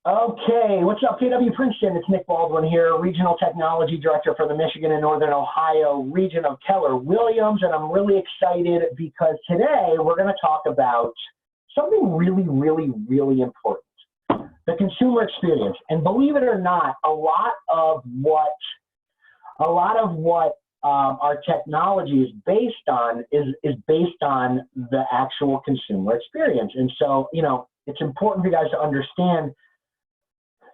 Okay, what's up, KW Princeton? It's Nick Baldwin here, Regional Technology Director for the Michigan and Northern Ohio region of Keller Williams, and I'm really excited because today we're going to talk about something really important, the consumer experience. And believe it or not, a lot of what our technology is based on is based on the actual consumer experience. And so, it's important for you guys to understand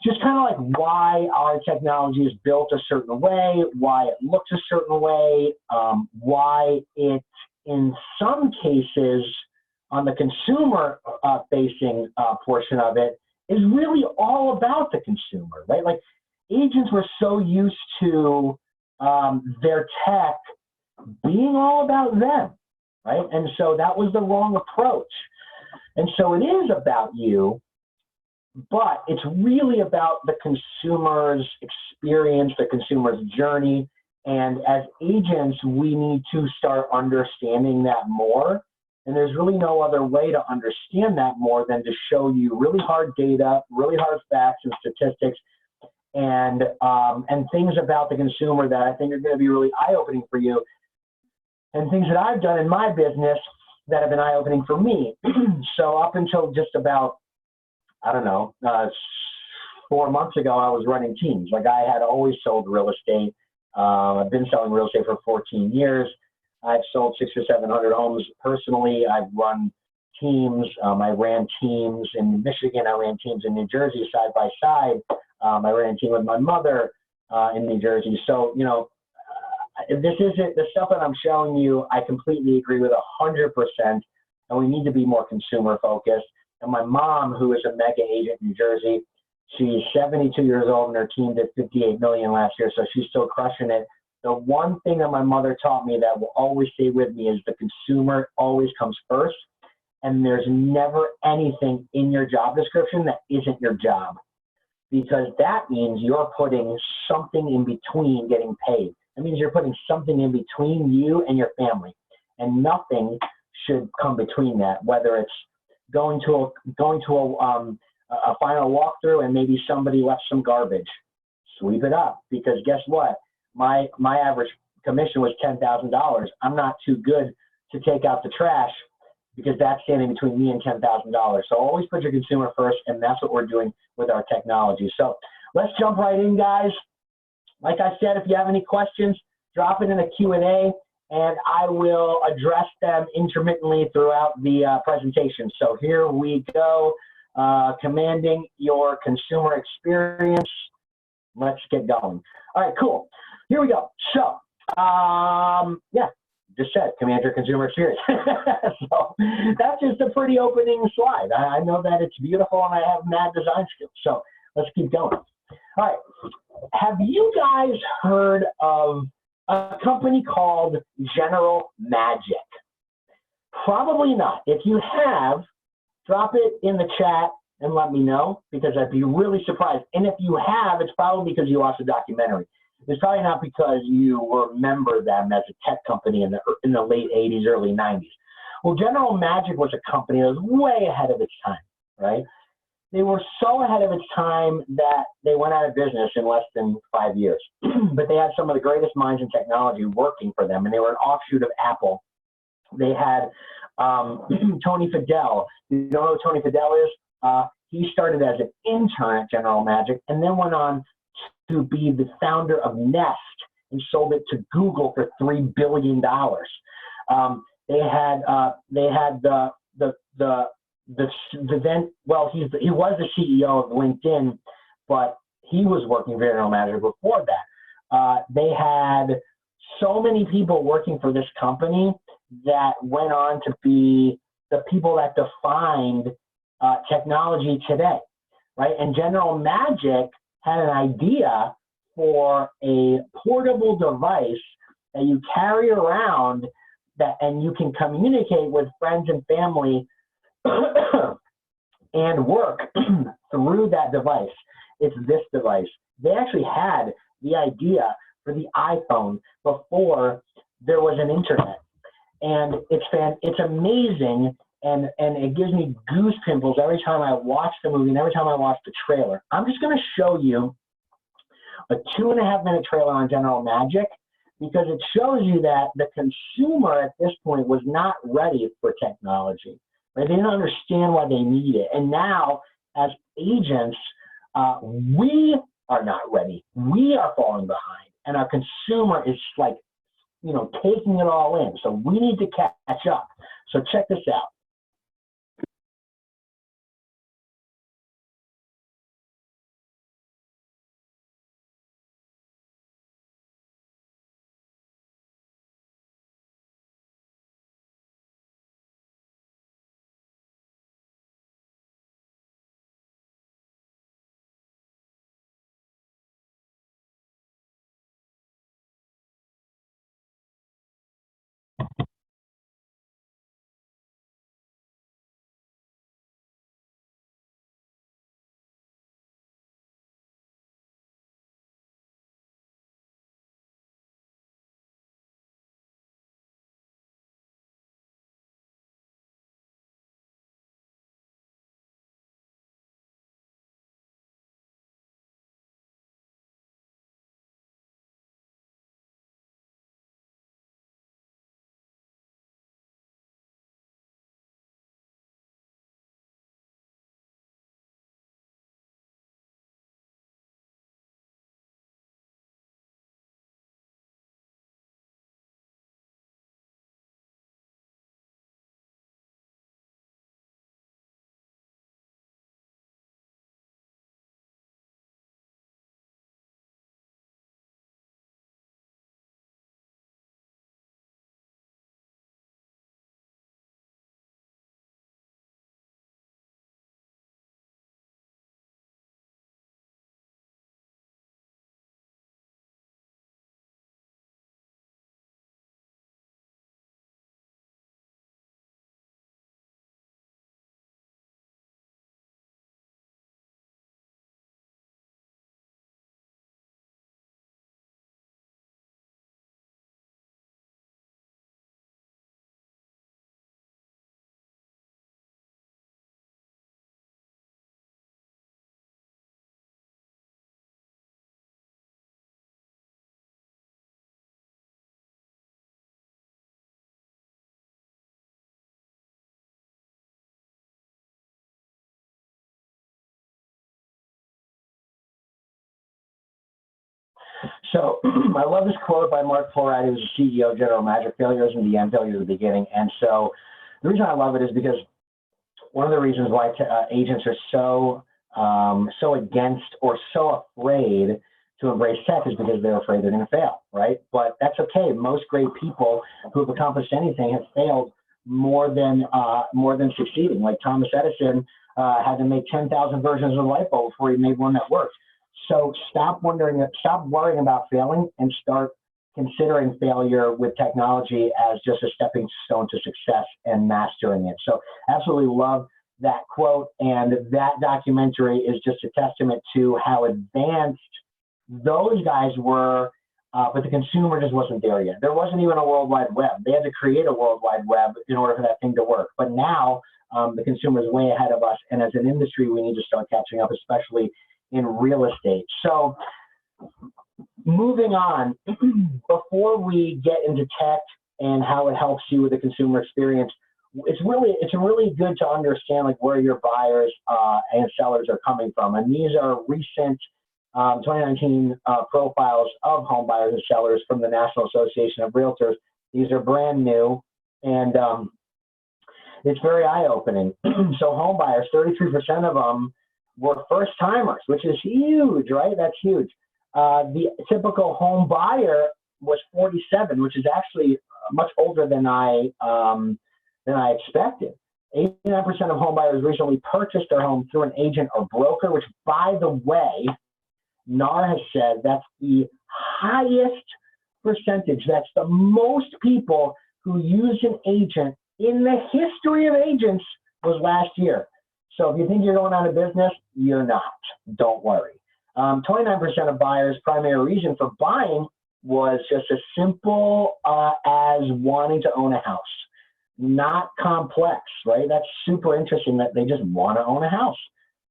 just kind of like why our technology is built a certain way, why it looks a certain way, why it, in some cases, on the consumer facing portion of it, is really all about the consumer, right? Like agents were so used to their tech being all about them, right? And so that was the wrong approach. And so it is about you, but it's really about the consumer's experience, the consumer's journey. And as agents, we need to start understanding that more. And there's really no other way to understand that more than to show you really hard data, really hard facts and statistics, and things about the consumer that I think are going to be really eye-opening for you, and things that I've done in my business that have been eye-opening for me. So up until just about, 4 months ago, I was running teams. Like I had always sold real estate. I've been selling real estate for 14 years. I've sold 600 or 700 homes personally. I've run teams. I ran teams in Michigan. I ran teams in New Jersey side by side. I ran a team with my mother in New Jersey. So, this isn't the stuff that I'm showing you. I completely agree with 100%. And we need to be more consumer focused. And my mom, who is a mega agent in New Jersey, she's 72 years old and her team did 58 million last year. So she's still crushing it. The one thing that my mother taught me that will always stay with me is the consumer always comes first. And there's never anything in your job description that isn't your job, because that means you're putting something in between getting paid. That means you're putting something in between you and your family, and nothing should come between that, whether it's going to a final walkthrough and maybe somebody left some garbage. Sweep it up, because guess what? My average commission was $10,000. I'm not too good to take out the trash, because that's standing between me and $10,000. So always put your consumer first, and that's what we're doing with our technology. So let's jump right in, guys. Like I said, if you have any questions, drop it in the Q&A, and I will address them intermittently throughout the presentation. So here we go, commanding your consumer experience. Let's get going. All right, cool. Here we go. So, yeah, just said, command your consumer experience. So that's just a pretty opening slide. I know that it's beautiful and I have mad design skills. So let's keep going. All right. Have you guys heard of a company called General Magic? Probably not. If you have, drop it in the chat and let me know, because I'd be really surprised. And if you have, it's probably because you watched a documentary. It's probably not because you remember them as a tech company in the late 80s, early 90s. Well, General Magic was a company that was way ahead of its time, right? They were so ahead of its time that they went out of business in less than 5 years. But they had some of the greatest minds in technology working for them, and they were an offshoot of Apple. They had Tony Fadell. You know who Tony Fadell is? He started as an intern at General Magic and then went on to be the founder of Nest and sold it to Google for $3 billion. He was the CEO of LinkedIn, but he was working for General Magic before that. They had so many people working for this company that went on to be the people that defined technology today, right? And General Magic had an idea for a portable device that you carry around and you can communicate with friends and family and work through that device. It's this device. They actually had the idea for the iPhone before there was an internet. And it's amazing. and it gives me goose pimples every time I watch the movie and every time I watch the trailer. I'm just going to show you a 2.5-minute trailer on General Magic, because it shows you that the consumer at this point was not ready for technology. Right? They didn't understand why they need it. And now, as agents, we are not ready. We are falling behind. And our consumer is like, taking it all in. So we need to catch up. So check this out. So I love this quote by Mark Florati, who's the CEO of General Magic: failure isn't the end, failure is the beginning. And so the reason I love it is because one of the reasons why agents are so against or so afraid to embrace tech is because they're afraid they're going to fail, right? But that's okay. Most great people who have accomplished anything have failed more than succeeding. Like Thomas Edison had to make 10,000 versions of a light bulb before he made one that worked. So stop worrying about failing and start considering failure with technology as just a stepping stone to success and mastering it. So absolutely love that quote, and that documentary is just a testament to how advanced those guys were, but the consumer just wasn't there yet. There wasn't even a World Wide Web. They had to create a World Wide Web in order for that thing to work. But now the consumer is way ahead of us, and as an industry, we need to start catching up, especially in real estate. So moving on, before we get into tech and how it helps you with the consumer experience, it's really good to understand like where your buyers and sellers are coming from. And these are recent 2019 profiles of home buyers and sellers from the National Association of Realtors. These are brand new, and it's very eye-opening. So home buyers, 33% of them were first-timers, which is huge, right? That's huge. The typical home buyer was 47, which is actually much older than I expected. 89% of home buyers recently purchased their home through an agent or broker, which, by the way, NAR has said that's the highest percentage. That's the most people who used an agent in the history of agents was last year. So if you think you're going out of business, you're not. Don't worry. 29% of buyers' primary reason for buying was just as simple as wanting to own a house. not complex, right? That's super interesting that they just want to own a house.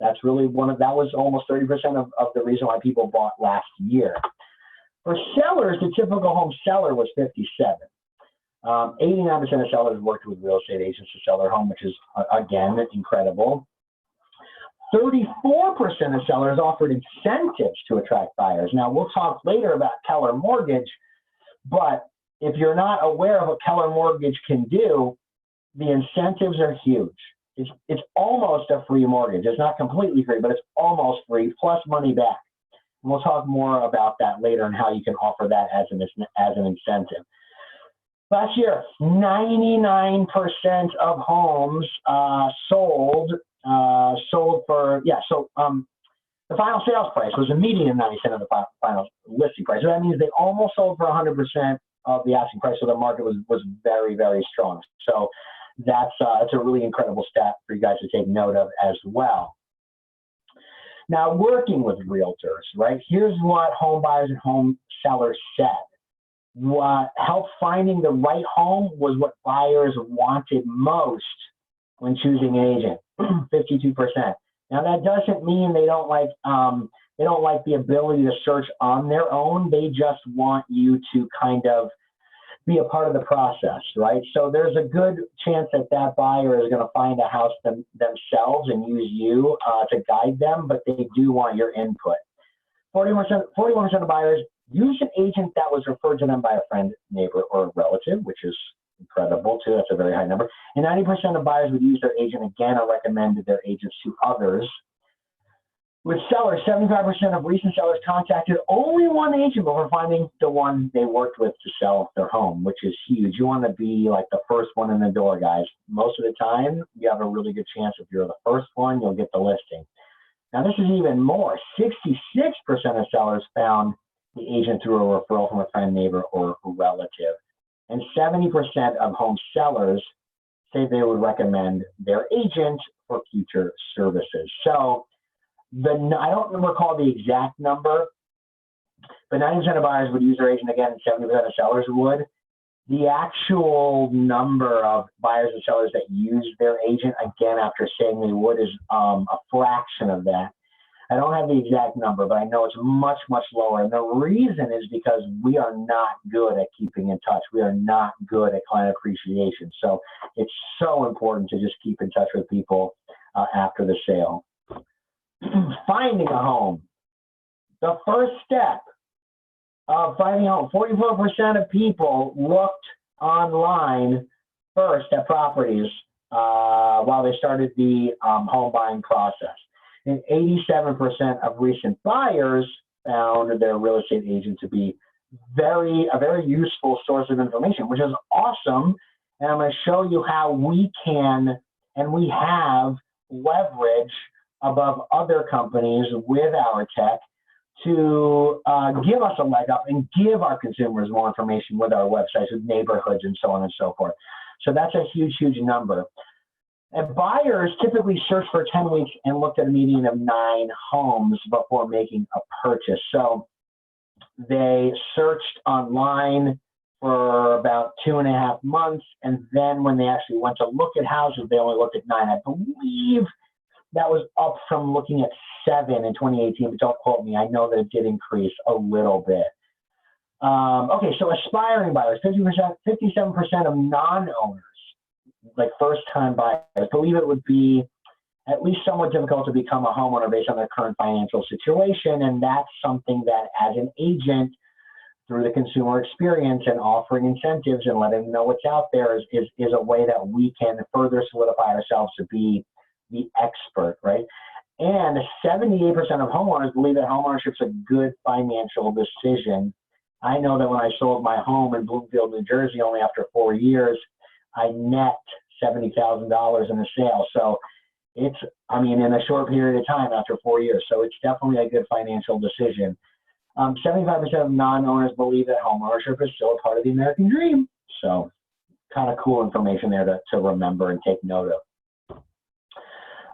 That's really that was almost 30% of the reason why people bought last year. For sellers, the typical home seller was 57. 89% of sellers worked with real estate agents to sell their home, which is, again, incredible. 34% of sellers offered incentives to attract buyers. Now, we'll talk later about Keller Mortgage, but if you're not aware of what Keller Mortgage can do, the incentives are huge. It's almost a free mortgage. It's not completely free, but it's almost free, plus money back. And we'll talk more about that later and how you can offer that as an incentive. Last year, 99% of homes sold for, the final sales price was a median 90% of the final listing price. So that means they almost sold for 100% of the asking price. So the market was very, very strong. So that's a really incredible stat for you guys to take note of as well. Now, working with realtors, right? Here's what home buyers and home sellers said. Help finding the right home was what buyers wanted most when choosing an agent, 52%. Now, that doesn't mean they don't like the ability to search on their own. They just want you to kind of be a part of the process, right? So there's a good chance that buyer is going to find a house themselves and use you to guide them, but they do want your input. 41% of buyers use an agent that was referred to them by a friend, neighbor, or relative, which is incredible too. That's a very high number. And 90% of buyers would use their agent again or recommended their agents to others. With sellers, 75% of recent sellers contacted only one agent before finding the one they worked with to sell their home, which is huge. You want to be like the first one in the door, guys. Most of the time, you have a really good chance if you're the first one, you'll get the listing. Now, this is even more. 66% of sellers found the agent through a referral from a friend, neighbor, or relative. And 70% of home sellers say they would recommend their agent for future services. So I don't recall the exact number, but 90% of buyers would use their agent again, and 70% of sellers would. The actual number of buyers and sellers that use their agent again after saying they would is a fraction of that. I don't have the exact number, but I know it's much, much lower. And the reason is because we are not good at keeping in touch. We are not good at client appreciation. So it's so important to just keep in touch with people after the sale. Finding a home. The first step of finding a home, 44% of people looked online first at properties while they started the home buying process. And 87% of recent buyers found their real estate agent to be a very useful source of information, which is awesome. And I'm going to show you how we can, and we have, leverage above other companies with our tech to give us a leg up and give our consumers more information with our websites, with neighborhoods, and so on and so forth. So that's a huge, huge number. And buyers typically search for 10 weeks and looked at a median of 9 homes before making a purchase. So they searched online for about 2.5 months, and then when they actually went to look at houses, they only looked at 9. I believe that was up from looking at 7 in 2018, but don't quote me. I know that it did increase a little bit. Okay, so aspiring buyers, 57% of non-owners, like first-time buyers, believe it would be at least somewhat difficult to become a homeowner based on their current financial situation, and that's something that as an agent, through the consumer experience and offering incentives and letting them know what's out there is a way that we can further solidify ourselves to be the expert, right? And 78% of homeowners believe that homeownership is a good financial decision. I know that when I sold my home in Bloomfield, New Jersey, only after 4 years, I net $70,000 in the sale. So it's, in a short period of time after 4 years. So it's definitely a good financial decision. 75% of non-owners believe that homeownership is still a part of the American dream. So kind of cool information there to remember and take note of.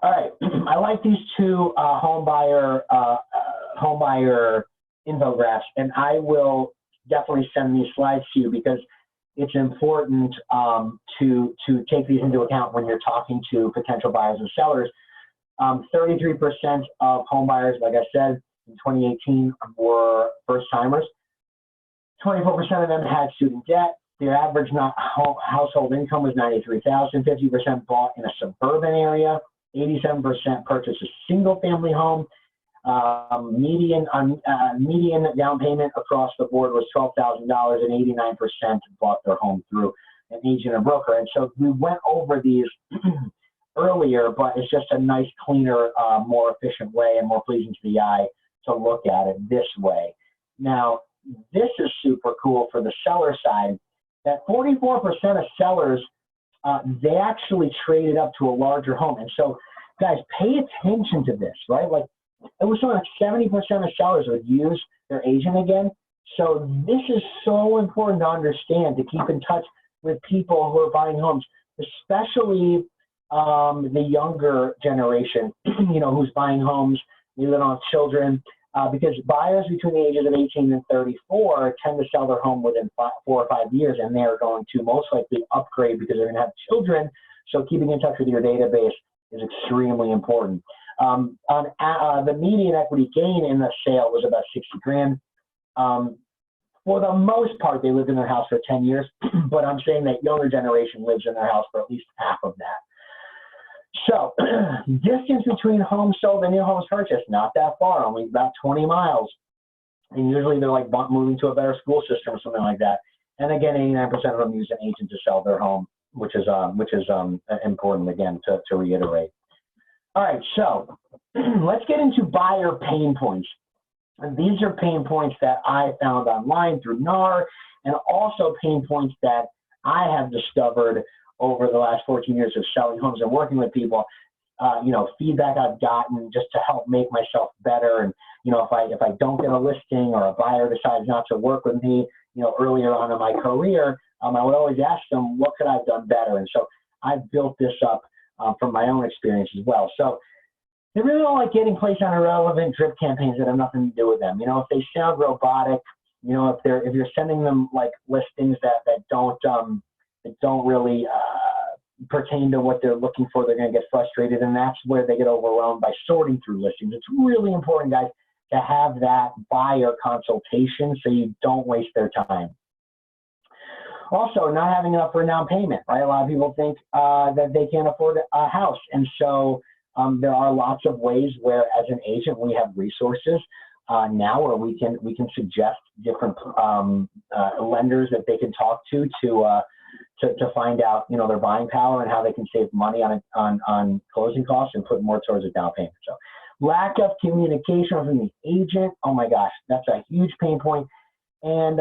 All right, I like these two home buyer infographics, and I will definitely send these slides to you because it's important to take these into account when you're talking to potential buyers and sellers. 33% of home buyers, like I said, in 2018 were first timers. 24% of them had student debt. Their average household income was $93,000. 50% bought in a suburban area. 87% purchased a single-family home. Median down payment across the board was $12,000, and 89% bought their home through an agent or broker. And so we went over these earlier, but it's just a nice, cleaner, more efficient way and more pleasing to the eye to look at it this way. Now, this is super cool for the seller side, that 44% of sellers, they actually traded up to a larger home. And so, guys, pay attention to this, right? Like, it was something like 70% of sellers would use their agent again. So this is so important to understand, to keep in touch with people who are buying homes, especially the younger generation, who's buying homes, they live on children, because buyers between the ages of 18 and 34 tend to sell their home within 4 or 5 years, and they're going to most likely upgrade because they're going to have children. So keeping in touch with your database is extremely important. The median equity gain in the sale was about 60 grand. For the most part, they lived in their house for 10 years, but I'm saying that younger generation lives in their house for at least half of that. So distance between homes sold and new homes purchased, not that far, only about 20 miles. And usually they're like moving to a better school system or something like that. And again, 89% of them use an agent to sell their home, which is important, again, to reiterate. All right, so let's get into buyer pain points. And these are pain points that I found online through NAR, and also pain points that I have discovered over the last 14 years of selling homes and working with people. Feedback I've gotten just to help make myself better. And if I don't get a listing or a buyer decides not to work with me, earlier on in my career, I would always ask them, what could I have done better? And so I've built this up from my own experience as well. So they really don't like getting placed on irrelevant drip campaigns that have nothing to do with them. If they sound robotic, if you're sending them like listings that don't really pertain to what they're looking for, they're going to get frustrated, and that's where they get overwhelmed by sorting through listings. It's really important, guys, to have that buyer consultation so you don't waste their time. Also, not having enough for a down payment, right? A lot of people think that they can't afford a house, and so there are lots of ways where, as an agent, we have resources now where we can suggest different lenders that they can talk to find out their buying power and how they can save money on closing costs and put more towards a down payment. So lack of communication from the agent, oh my gosh, that's a huge pain point. And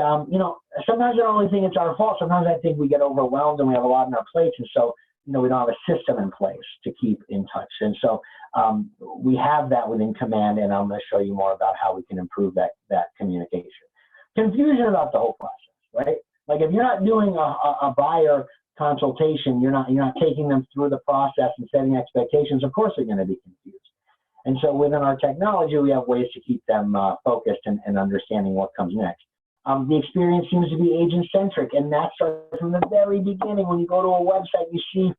sometimes I don't really think it's our fault. Sometimes I think we get overwhelmed and we have a lot on our plates, and so we don't have a system in place to keep in touch. And so we have that within Command, and I'm going to show you more about how we can improve that communication. Confusion about the whole process, right? Like if you're not doing a buyer consultation, you're not taking them through the process and setting expectations, of course they're going to be confused. And so within our technology, we have ways to keep them focused and understanding what comes next. The experience seems to be agent-centric, and that starts from the very beginning. When you go to a website, you see,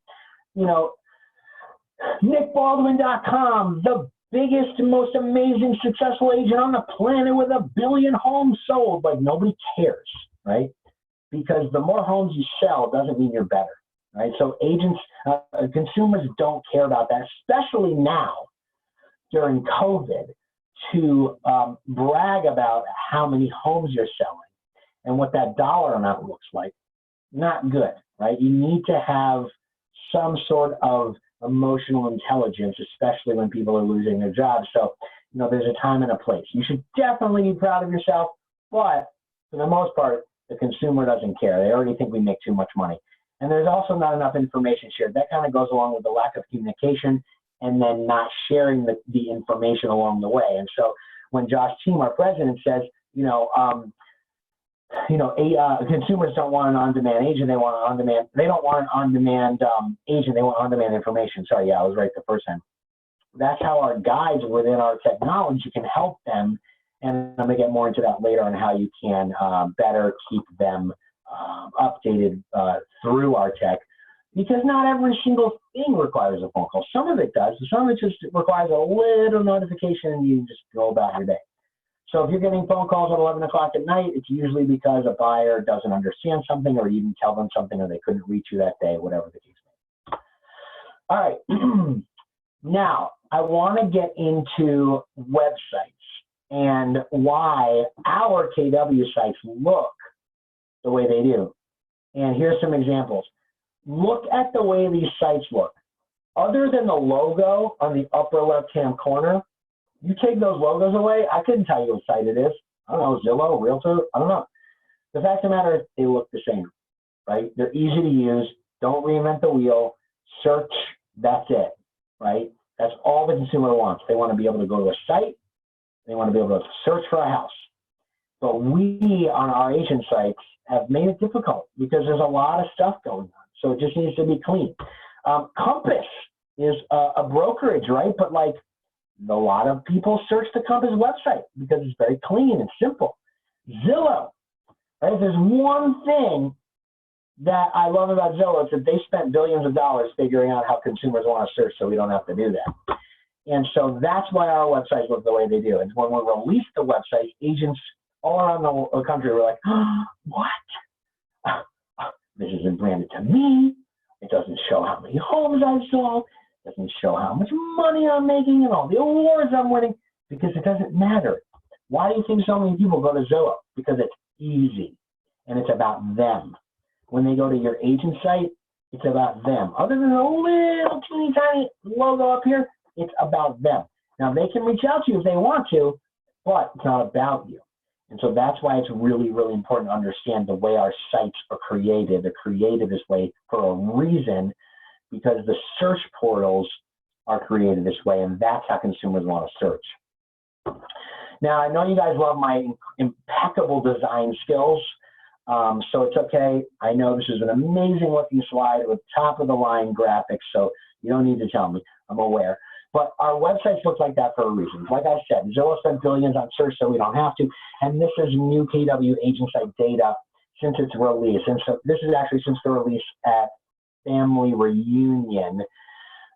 NickBaldwin.com, the biggest, most amazing, successful agent on the planet with 1 billion homes sold. Like, nobody cares, right? Because the more homes you sell doesn't mean you're better, right? So agents, consumers don't care about that, especially now during COVID, to brag about how many homes you're selling and what that dollar amount looks like. Not good, right? You need to have some sort of emotional intelligence, especially when people are losing their jobs. So, there's a time and a place. You should definitely be proud of yourself, but for the most part, the consumer doesn't care. They already think we make too much money. And there's also not enough information shared. That kind of goes along with the lack of communication and then not sharing the information along the way. And so when Josh Team, our president, says, consumers don't want an on-demand agent, they want an on-demand, they don't want an on-demand agent, they want on-demand information. Sorry, yeah, I was right the first time. That's how our guides within our technology can help them. And I'm going to get more into that later on how you can better keep them updated through our tech, because not every single thing requires a phone call. Some of it does, some of it just requires a little notification and you just go about your day. So if you're getting phone calls at 11 o'clock at night, it's usually because a buyer doesn't understand something, or you didn't tell them something, or they couldn't reach you that day, whatever the case may be. All right, now I want to get into websites and why our KW sites look the way they do. And here's some examples. Look at the way these sites look. Other than the logo on the upper left-hand corner, you take those logos away, I couldn't tell you what site it is. I don't know, Zillow, Realtor, I don't know. The fact of the matter is they look the same, right? They're easy to use. Don't reinvent the wheel. Search, that's it, right? That's all the consumer wants. They want to be able to go to a site. They want to be able to search for a house. But we, on our agent sites, have made it difficult because there's a lot of stuff going on. So it just needs to be clean. Compass is a brokerage, right? But like, a lot of people search the Compass website because it's very clean and simple. Zillow, right? If there's one thing that I love about Zillow, it's that they spent billions of dollars figuring out how consumers want to search, so we don't have to do that. And so that's why our websites look the way they do. And when we release the website, agents all around the country were like, oh, what? This isn't branded to me. It doesn't show how many homes I've sold. It doesn't show how much money I'm making and all the awards I'm winning, because it doesn't matter. Why do you think so many people go to Zillow? Because it's easy and it's about them. When they go to your agent site, it's about them. Other than a little teeny tiny logo up here, it's about them. Now, they can reach out to you if they want to, but it's not about you. And so that's why it's really, really important to understand the way our sites are created. They're created this way for a reason, because the search portals are created this way, and that's how consumers want to search. Now, I know you guys love my impeccable design skills, so it's okay. I know this is an amazing looking slide with top of the line graphics, so you don't need to tell me, I'm aware. But our websites look like that for a reason. Like I said, Zillow spent billions on search, so we don't have to. And this is new KW agent site data since its release. And so this is actually since the release at Family Reunion,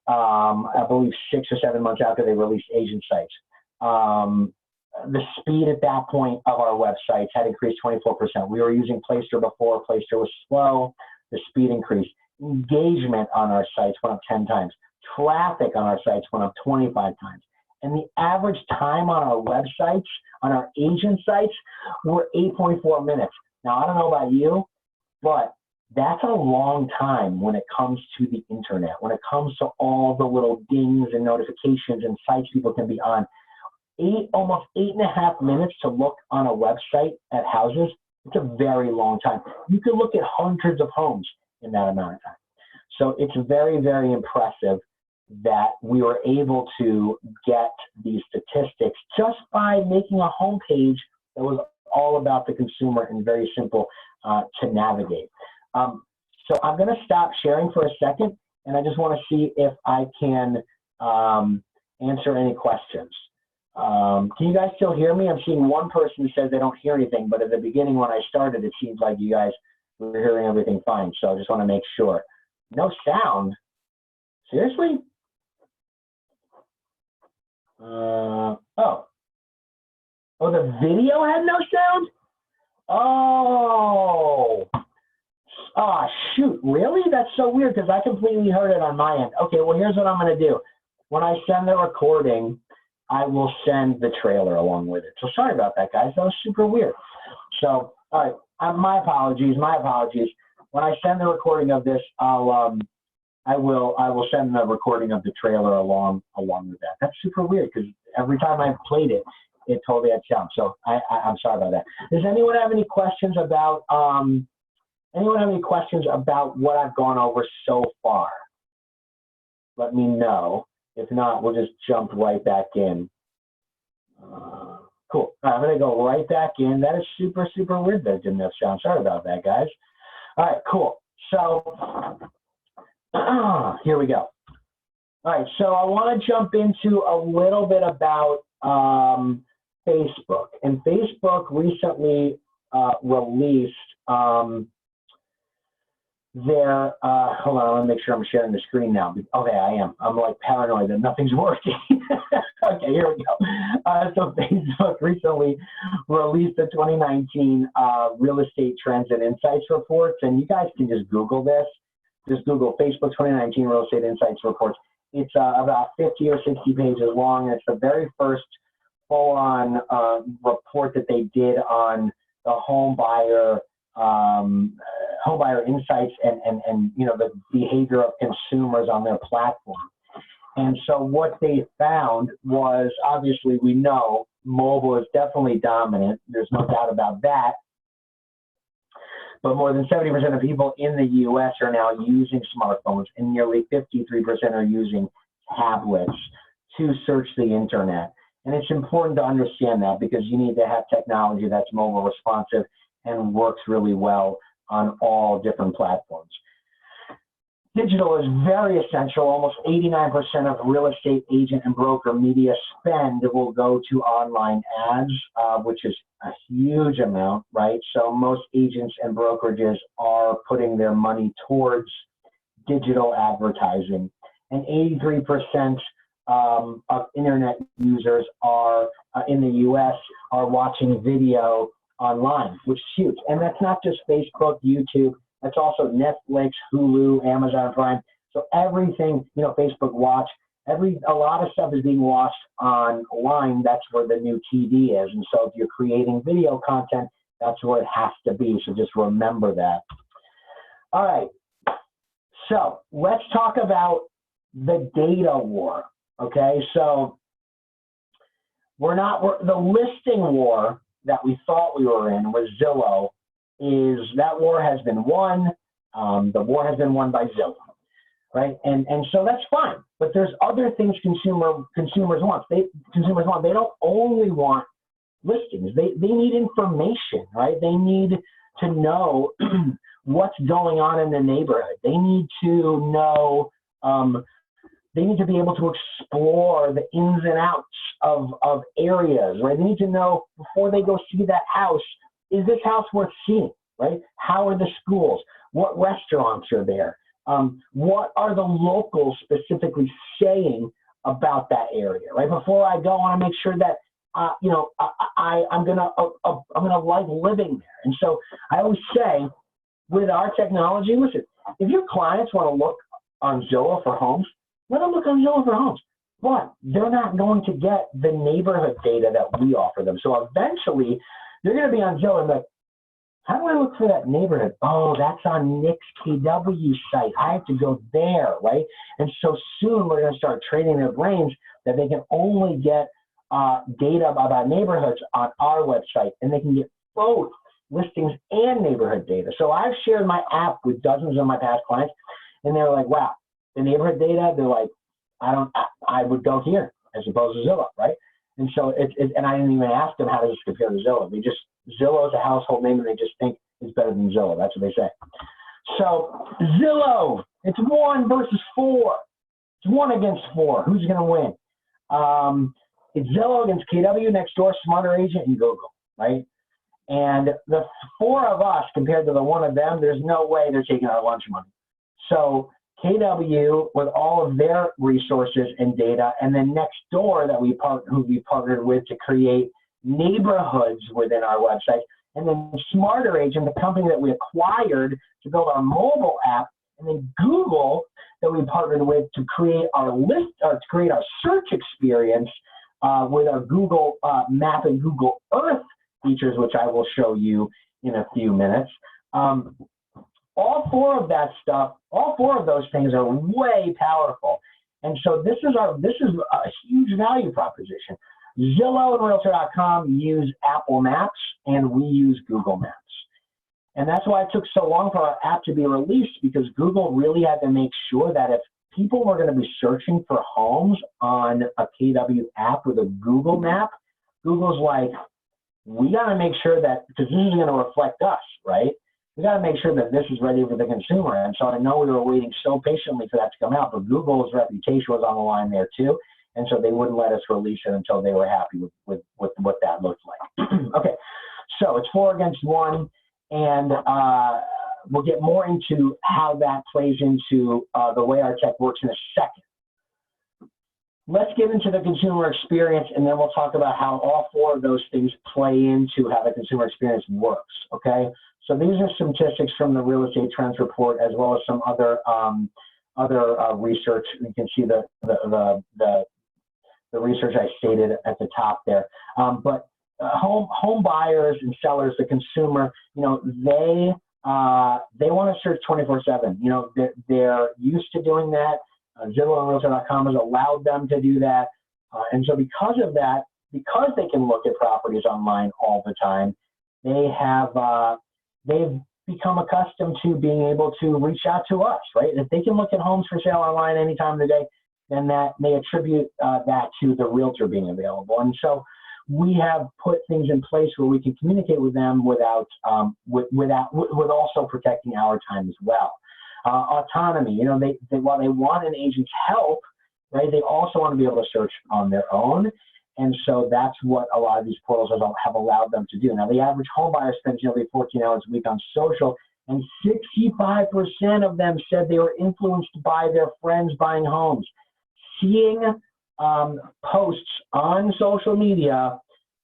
I believe 6 or 7 months after they released agent sites. The speed at that point of our websites had increased 24%. We were using Playster before. Playster was slow. The speed increased. Engagement on our sites went up 10 times. Traffic on our sites went up 25 times. And the average time on our websites, on our agent sites, were 8.4 minutes. Now, I don't know about you, but that's a long time when it comes to the internet, when it comes to all the little dings and notifications and sites people can be on. Almost 8.5 minutes to look on a website at houses, it's a very long time. You can look at hundreds of homes in that amount of time. So it's very, very impressive that we were able to get these statistics just by making a homepage that was all about the consumer and very simple to navigate. So I'm going to stop sharing for a second, and I just want to see if I can answer any questions. Can you guys still hear me? I'm seeing one person who says they don't hear anything, but at the beginning when I started, it seems like you guys were hearing everything fine. So I just want to make sure. No sound? Seriously? Oh, the video had no sound? Oh, shoot, really? That's so weird because I completely heard it on my end. Okay, well, here's what I'm going to do. When I send the recording, I will send the trailer along with it. So sorry about that, guys. That was super weird. So, all right, my apologies. When I send the recording of this, I will send the recording of the trailer along with that. That's super weird because every time I've played it, it totally had sound. So I'm sorry about that. Does anyone have any questions about what I've gone over so far? Let me know. If not, we'll just jump right back in. Cool. All right, I'm going to go right back in. That is super, super weird that it didn't have sound. Sorry about that, guys. All right, cool. So here we go. All right, so I want to jump into a little bit about Facebook. And Facebook recently released There, hold on, I want to make sure I'm sharing the screen now. Okay, I am. I'm like paranoid that nothing's working. Okay, here we go. So Facebook recently released the 2019 Real Estate Trends and Insights reports, and you guys can just Google this. Just Google Facebook 2019 Real Estate Insights reports. It's about 50 or 60 pages long, and it's the very first full-on report that they did on the home buyer insights and you know, the behavior of consumers on their platform. And so what they found was, obviously we know mobile is definitely dominant. There's no doubt about that. But more than 70% of people in the US are now using smartphones, and nearly 53% are using tablets to search the internet. And it's important to understand that, because you need to have technology that's mobile responsive and works really well on all different platforms. Digital is very essential. Almost 89% of real estate agent and broker media spend will go to online ads, which is a huge amount, right? So most agents and brokerages are putting their money towards digital advertising. And 83% of internet users are in the US are watching video online, which is huge. And that's not just Facebook, YouTube. That's also Netflix, Hulu, Amazon Prime. So everything, you know, Facebook Watch, a lot of stuff is being watched online. That's where the new TV is. And so if you're creating video content, that's where it has to be. So just remember that. All right. So let's talk about the data war. Okay. So the listing war that we thought we were in with Zillow, that war has been won. The war has been won by Zillow, right? And so that's fine. But there's other things consumers want. They don't only want listings. They need information, right? They need to know what's going on in the neighborhood. They need to know. They need to be able to explore the ins and outs of areas, right? They need to know before they go see that house, is this house worth seeing, right? How are the schools? What restaurants are there? What are the locals specifically saying about that area, right? Before I go, I want to make sure that you know, I'm gonna like living there. And so I always say, with our technology, listen, if your clients want to look on Zillow for homes, let them look on Zillow for homes. But they're not going to get the neighborhood data that we offer them. So eventually, they're going to be on Zillow and be like, how do I look for that neighborhood? Oh, that's on Nick's KW site. I have to go there, right? And so soon we're going to start training their brains that they can only get data about neighborhoods on our website, and they can get both listings and neighborhood data. So I've shared my app with dozens of my past clients, and they're like, wow, the neighborhood data, they're like, I would go here as opposed to Zillow, right? And so and I didn't even ask them how does this compare to Zillow. Zillow is a household name, and they just think it's better than Zillow. That's what they say. So Zillow, it's 1 versus 4. It's 1 against 4. Who's going to win? It's Zillow against KW, Nextdoor, Smarter Agent, and Google, right? And the 4 of us compared to the 1 of them, there's no way they're taking our lunch money. So KW, with all of their resources and data, and then Nextdoor who we partnered with to create neighborhoods within our website, and then Smarter Agent, the company that we acquired to build our mobile app, and then Google that we partnered with to create our search experience with our Google Map and Google Earth features, which I will show you in a few minutes. All 4 of those things are way powerful. And so this is a huge value proposition. Zillow and Realtor.com use Apple Maps, and we use Google Maps. And that's why it took so long for our app to be released, because Google really had to make sure that if people were going to be searching for homes on a KW app with a Google map, Google's like, we got to make sure that, because this is going to reflect us, right? We got to make sure that this is ready for the consumer. And so I know we were waiting so patiently for that to come out, but Google's reputation was on the line there too. And so they wouldn't let us release it until they were happy with what that looked like. Okay, so it's 4 against 1. And we'll get more into how that plays into the way our tech works in a second. Let's get into the consumer experience, and then we'll talk about how all four of those things play into how the consumer experience works, okay? So these are some statistics from the Real Estate Trends Report, as well as some other research. You can see the research I stated at the top there. But home buyers and sellers, the consumer, you know, they want to search 24/7. You know, they're used to doing that. Zillow and Realtor.com has allowed them to do that. And so because of that, because they can look at properties online all the time, they've become accustomed to being able to reach out to us, right? If they can look at homes for sale online any time of the day, then that may attribute that to the realtor being available. And so we have put things in place where we can communicate with them without also protecting our time as well. Autonomy, you know, while they want an agent's help, right, they also want to be able to search on their own. And so that's what a lot of these portals have allowed them to do. Now, the average home buyer spends nearly 14 hours a week on social, and 65% of them said they were influenced by their friends buying homes. Seeing posts on social media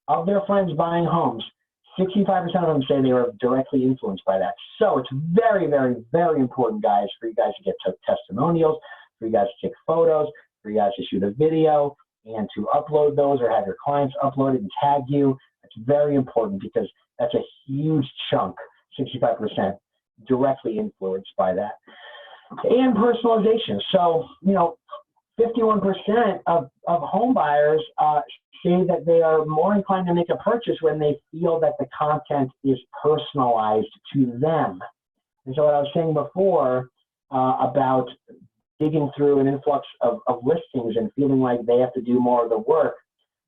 of their friends buying homes, 65% of them say they were directly influenced by that. So it's very, very, very important, guys, for you guys to get testimonials, for you guys to take photos, for you guys to shoot a video, and to upload those or have your clients upload it and tag you. It's very important because that's a huge chunk, 65%, directly influenced by that. And personalization. So, you know, 51% of home buyers say that they are more inclined to make a purchase when they feel that the content is personalized to them. And so what I was saying before about digging through an influx of listings and feeling like they have to do more of the work,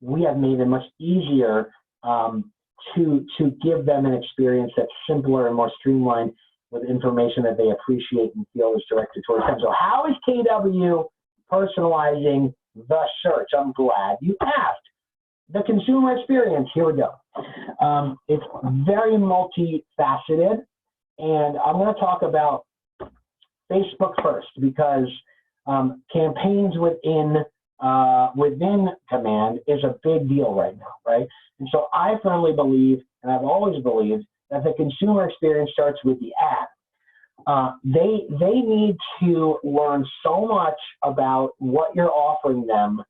we have made it much easier to give them an experience that's simpler and more streamlined with information that they appreciate and feel is directed towards them. So how is KW personalizing the search? I'm glad you asked. The consumer experience, here we go. It's very multifaceted, and I'm going to talk about Facebook first because campaigns within Command is a big deal right now, right? And so I firmly believe, and I've always believed, that the consumer experience starts with the ad. They need to learn so much about what you're offering them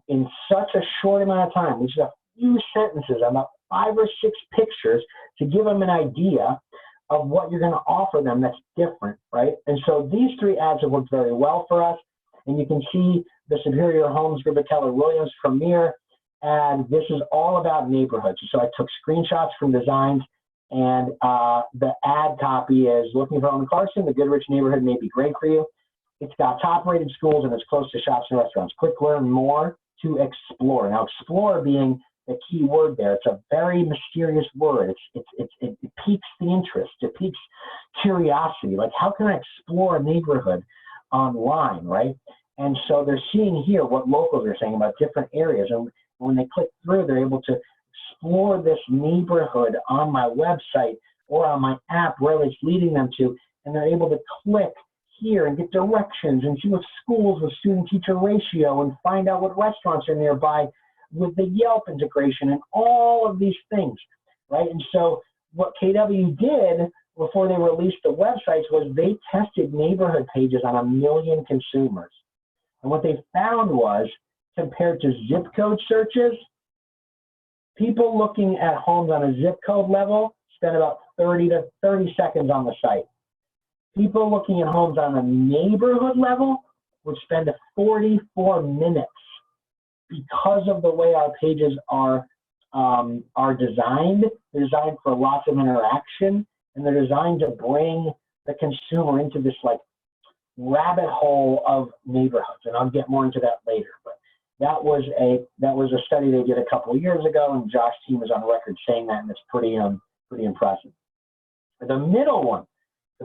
in such a short amount of time, which is a few sentences, about 5 or 6 pictures, to give them an idea of what you're going to offer them that's different, right? And so these 3 ads have worked very well for us. And you can see the Superior Homes Group of Keller Williams Premier, and this is all about neighborhoods. So I took screenshots from designs, and the ad copy is: looking for home in Clarkson, the Goodrich neighborhood may be great for you. It's got top-rated schools and it's close to shops and restaurants. Click learn more to explore. Now, explore being the key word there. It's a very mysterious word. It piques the interest. It piques curiosity. Like, how can I explore a neighborhood online, right? And so they're seeing here what locals are saying about different areas. And when they click through, they're able to explore this neighborhood on my website or on my app, where it's leading them to. And they're able to click here and get directions and see what schools with student-teacher ratio and find out what restaurants are nearby with the Yelp integration and all of these things, right? And so what KW did before they released the websites was they tested neighborhood pages on 1 million consumers. And what they found was, compared to zip code searches, people looking at homes on a zip code level spend about 30 to 30 seconds on the site. People looking at homes on a neighborhood level would spend 44 minutes because of the way our pages are designed. They're designed for lots of interaction, and they're designed to bring the consumer into this like rabbit hole of neighborhoods. And I'll get more into that later. But that was a study they did a couple of years ago, and Josh's team is on record saying that, and it's pretty impressive. The middle one,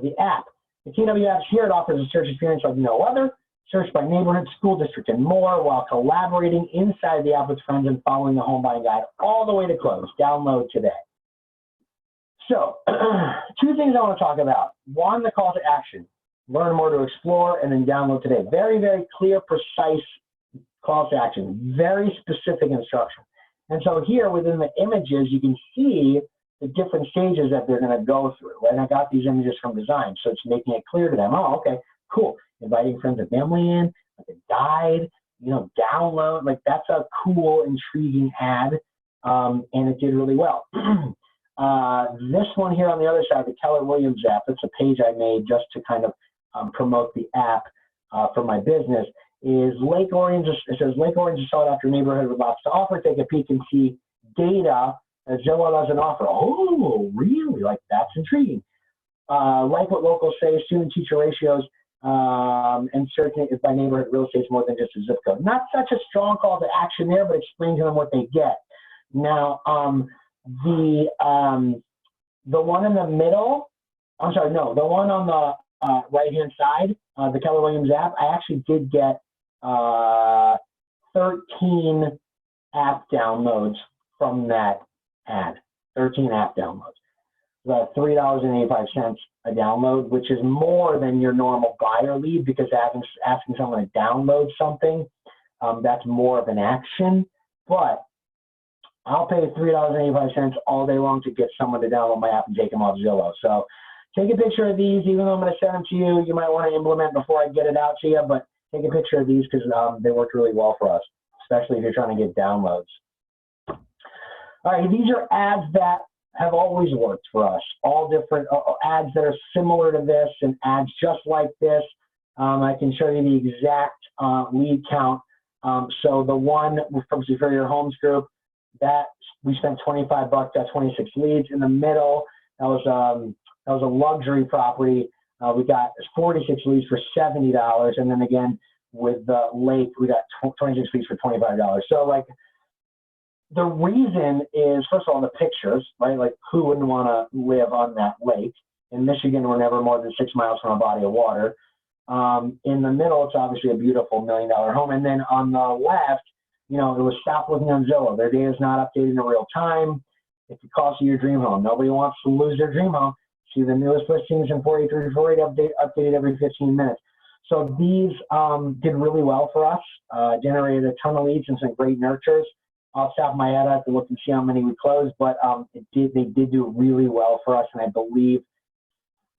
the app. The KW app here, it offers a search experience like no other. Search by neighborhood, school district, and more, while collaborating inside the app with friends and following the home buying guide all the way to close. Download today. So, two things I want to talk about. One, the call to action. Learn more to explore, and then download today. Very, very clear, precise call to action. Very specific instruction. And so here within the images, you can see the different stages that they're going to go through. Right? And I got these images from design, so it's making it clear to them. Oh, okay, cool. Inviting friends and family in, like a guide, download. Like that's a cool, intriguing ad, and it did really well. This one here on the other side, the Keller Williams app, it's a page I made just to kind of promote the app for my business, is Lake Orange. It says Lake Orange is sought after neighborhood with lots to offer. Take a peek and see data that Zillow doesn't offer. Oh, really? Like that's intriguing. Like what locals say, student-teacher ratios, and certain if by neighborhood real estate is more than just a zip code. Not such a strong call to action there, but explain to them what they get. Now, the one in the middle, I'm sorry, no, the one on the right-hand side, the Keller Williams app, I actually did get 13 app downloads from that ad, 13 app downloads. About $3.85 a download, which is more than your normal buyer lead, because asking someone to download something, that's more of an action. But I'll pay $3.85 all day long to get someone to download my app and take them off Zillow. So take a picture of these. Even though I'm going to send them to you, you might want to implement before I get it out to you, but take a picture of these because they worked really well for us, especially if you're trying to get downloads. All right, these are ads that have always worked for us. All different ads that are similar to this and ads just like this. I can show you the exact lead count. So the one from Superior Homes Group, that we spent $25, got 26 leads. In the middle, that was a luxury property. We got 46 leads for $70, and then again with the lake, we got 26 leads for $25. So like, the reason is, first of all, the pictures, right? Like, who wouldn't want to live on that lake? In Michigan, we're never more than 6 miles from a body of water. In the middle, it's obviously a beautiful $1 million home. And then on the left, it was stop looking on Zillow. Their data is not updated in real time. It could cost you your dream home. Nobody wants to lose their dream home. See the newest listings in 48348 updated every 15 minutes. So these did really well for us, generated a ton of leads and some great nurtures. Off the top of my head, I have to look and see how many we closed, but they did do really well for us, and I believe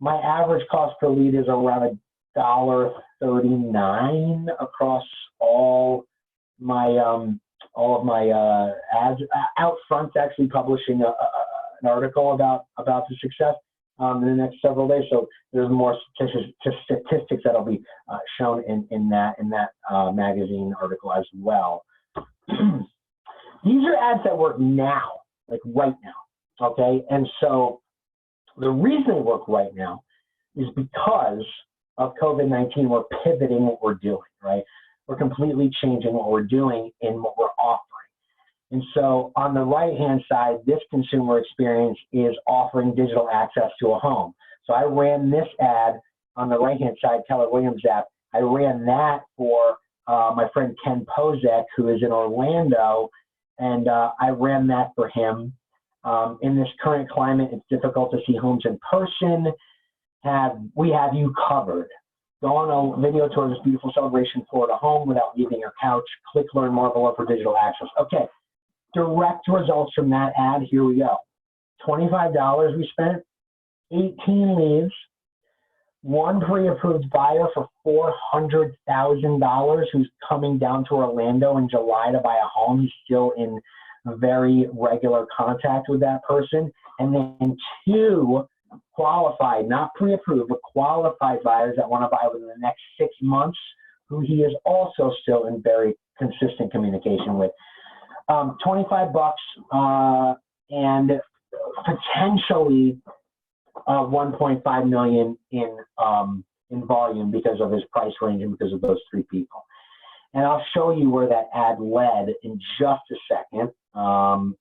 my average cost per lead is around $1.39 across all of my ads. Out front, actually publishing an article about the success in the next several days. So there's more statistics that'll be shown in that magazine article as well. These are ads that work now, like right now, okay? And so the reason they work right now is because of COVID-19, we're pivoting what we're doing, right? We're completely changing what we're doing and what we're offering. And so on the right-hand side, this consumer experience is offering digital access to a home. So I ran this ad on the right-hand side, Keller Williams app. I ran that for my friend Ken Pozek, who is in Orlando, and I ran that for him. In this current climate, it's difficult to see homes in person. We have you covered. Go on a video tour of this beautiful Celebration Florida home without leaving your couch. Click Learn More below for digital access. Okay, direct results from that ad. Here we go. $25 we spent, 18 leads, one pre-approved buyer for $400,000 who's coming down to Orlando in July to buy a home. He's still in very regular contact with that person. And then two qualified, not pre-approved, but qualified buyers that want to buy within the next 6 months, who he is also still in very consistent communication with. $25 and potentially 1.5 million in volume because of his price range and because of those three people. And I'll show you where that ad led in just a second. And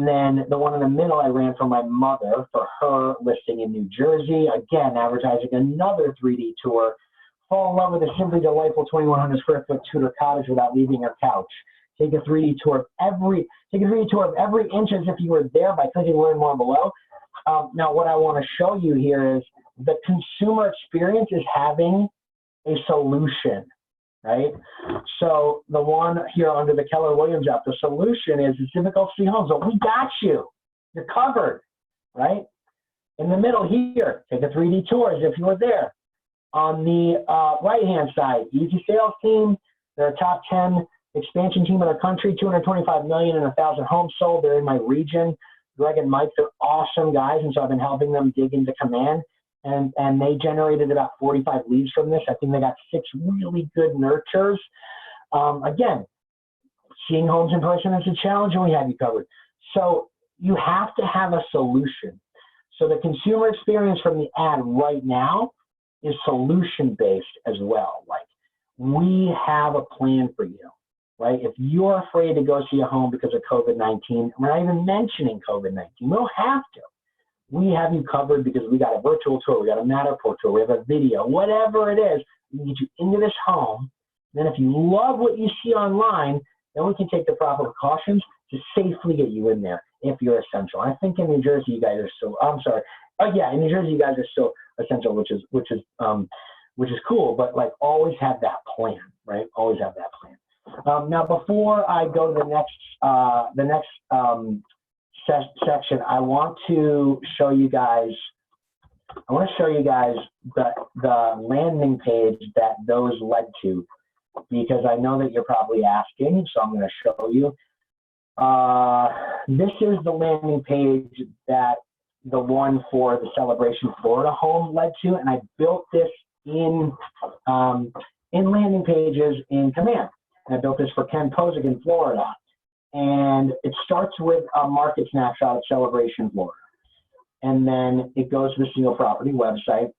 then the one in the middle I ran for my mother for her listing in New Jersey. Again, advertising another 3D tour. Fall in love with a simply delightful 2,100 square foot Tudor cottage without leaving your couch. Take a 3D tour of every inch as if you were there by clicking Learn More below. Now, what I want to show you here is the consumer experience is having a solution, right? So the one here under the Keller Williams app, the solution is it's difficult to see homes. So we got you. You're covered, right? In the middle here, take a 3D tour as if you were there. On the right-hand side, Easy Sales Team. They're a top 10 expansion team in our country, 225 million and 1,000 homes sold. They're in my region. Greg and Mike, they're awesome guys, and so I've been helping them dig into command. And they generated about 45 leads from this. I think they got 6 really good nurtures. Again, seeing homes in person is a challenge, and we have you covered. So you have to have a solution. So the consumer experience from the ad right now is solution-based as well. Like, we have a plan for you, right? If you're afraid to go see a home because of COVID-19, we're not even mentioning COVID-19. We don't have to. We have you covered because we got a virtual tour, we got a Matterport tour, we have a video, whatever it is, we can get you into this home. Then if you love what you see online, then we can take the proper precautions to safely get you in there if you're essential. I think in New Jersey, you guys are still, I'm sorry. Oh yeah, in New Jersey, you guys are still essential, which is cool, but like always have that plan, right? Always have that plan. Now, before I go to the next section, I want to show you guys the landing page that those led to, because I know that you're probably asking, so I'm going to show you. This is the landing page that the one for the Celebration Florida home led to, and I built this in landing pages in Command. And I built this for Ken Posick in Florida. And it starts with a market snapshot of Celebration Florida. And then it goes to the single property website.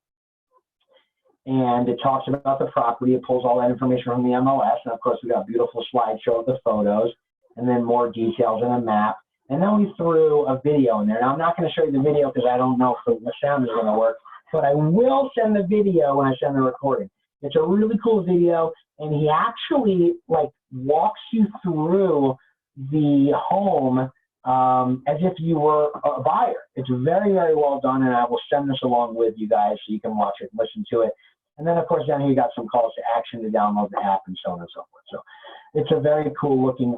And it talks about the property. It pulls all that information from the MLS. And of course, we got a beautiful slideshow of the photos, and then more details and a map. And then we threw a video in there. Now, I'm not going to show you the video because I don't know if the sound is going to work, but I will send the video when I send the recording. It's a really cool video, and he actually like walks you through the home as if you were a buyer. It's very, very well done, and I will send this along with you guys so you can watch it and listen to it. And then, of course, down here you got some calls to action to download the app and so on and so forth. So it's a very cool looking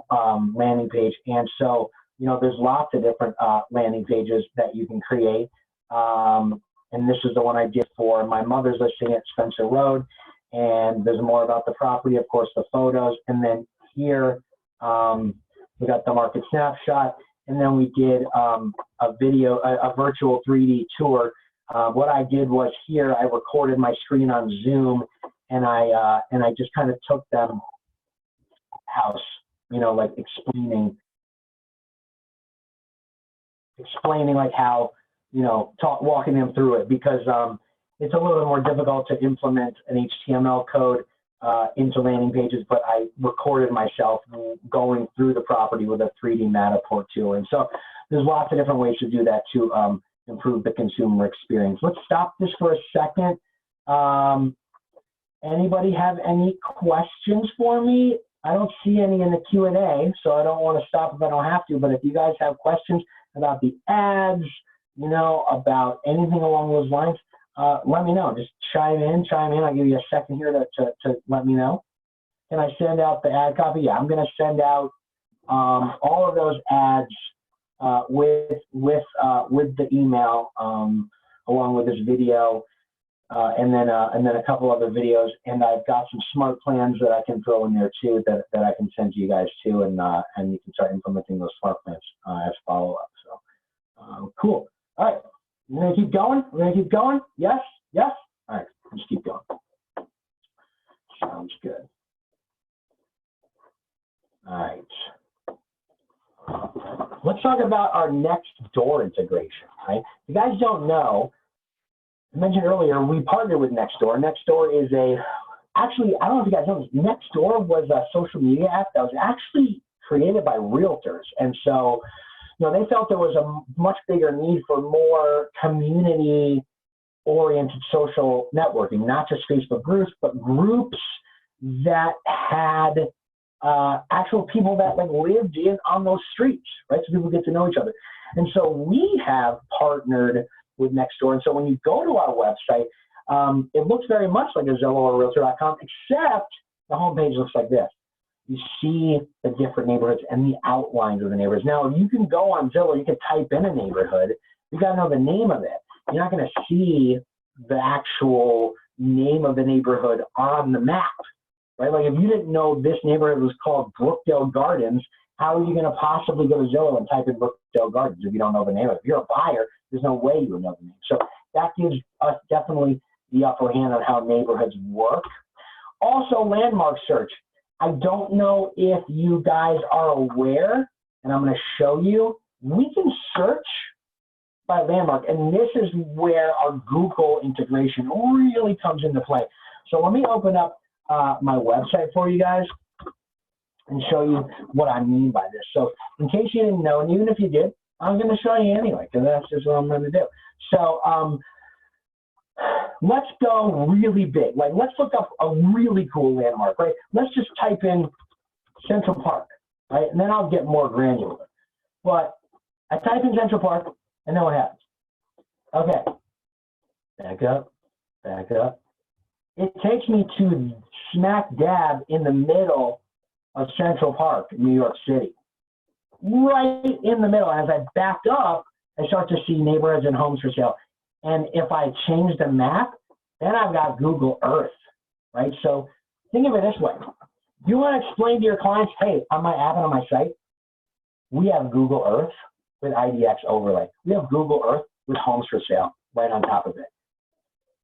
landing page. And so, you know, there's lots of different landing pages that you can create. And this is the one I did for my mother's listing at Spencer Road. And there's more about the property, of course, the photos. And then here, we got the market snapshot, and then we did a video, a virtual 3D tour. What I did was here, I recorded my screen on Zoom, and I just kind of took them house, you know, like explaining like how, you know, walking them through it, because it's a little bit more difficult to implement an HTML code into landing pages, but I recorded myself going through the property with a 3D Matterport tour. And so there's lots of different ways to do that to improve the consumer experience. Let's stop this for a second. Anybody have any questions for me? I don't see any in the Q&A, so I don't want to stop if I don't have to, but if you guys have questions about the ads, you know, about anything along those lines, let me know. Just chime in. I'll give you a second here to let me know. Can I send out the ad copy? Yeah, I'm going to send out all of those ads with the email along with this video, and then a couple other videos. And I've got some smart plans that I can throw in there too that I can send to you guys too, and you can start implementing those smart plans as follow up. So cool. All right. We're going to keep going? We're going to keep going? Yes? Yes? All right, let's keep going. Sounds good. All right. Let's talk about our Nextdoor integration, right? If you guys don't know, I mentioned earlier, we partnered with Nextdoor. Nextdoor is actually, I don't know if you guys know this, Nextdoor was a social media app that was actually created by realtors. And so, you know, they felt there was a much bigger need for more community-oriented social networking, not just Facebook groups, but groups that had actual people that like lived on those streets, right? So people get to know each other. And so we have partnered with Nextdoor. And so when you go to our website, it looks very much like a Zillow or Realtor.com, except the homepage looks like this. You see the different neighborhoods and the outlines of the neighborhoods. Now, you can go on Zillow, you can type in a neighborhood. You got to know the name of it. You're not going to see the actual name of the neighborhood on the map, right? Like if you didn't know this neighborhood was called Brookdale Gardens, how are you going to possibly go to Zillow and type in Brookdale Gardens if you don't know the name of it? If you're a buyer, there's no way you would know the name. So that gives us definitely the upper hand on how neighborhoods work. Also, landmark search. I don't know if you guys are aware, and I'm going to show you, we can search by landmark, and this is where our Google integration really comes into play. So let me open up my website for you guys and show you what I mean by this. So in case you didn't know, and even if you did, I'm going to show you anyway, because that's just what I'm going to do. So let's go really big. Like, let's look up a really cool landmark, right? Let's just type in Central Park, right? And then I'll get more granular. But I type in Central Park, and then what happens? Okay, back up, back up. It takes me to smack dab in the middle of Central Park, New York City. Right in the middle. As I back up, I start to see neighborhoods and homes for sale. And if I change the map, then I've got Google Earth, right? So think of it this way. You want to explain to your clients, hey, on my app and on my site, we have Google Earth with IDX overlay. We have Google Earth with homes for sale right on top of it.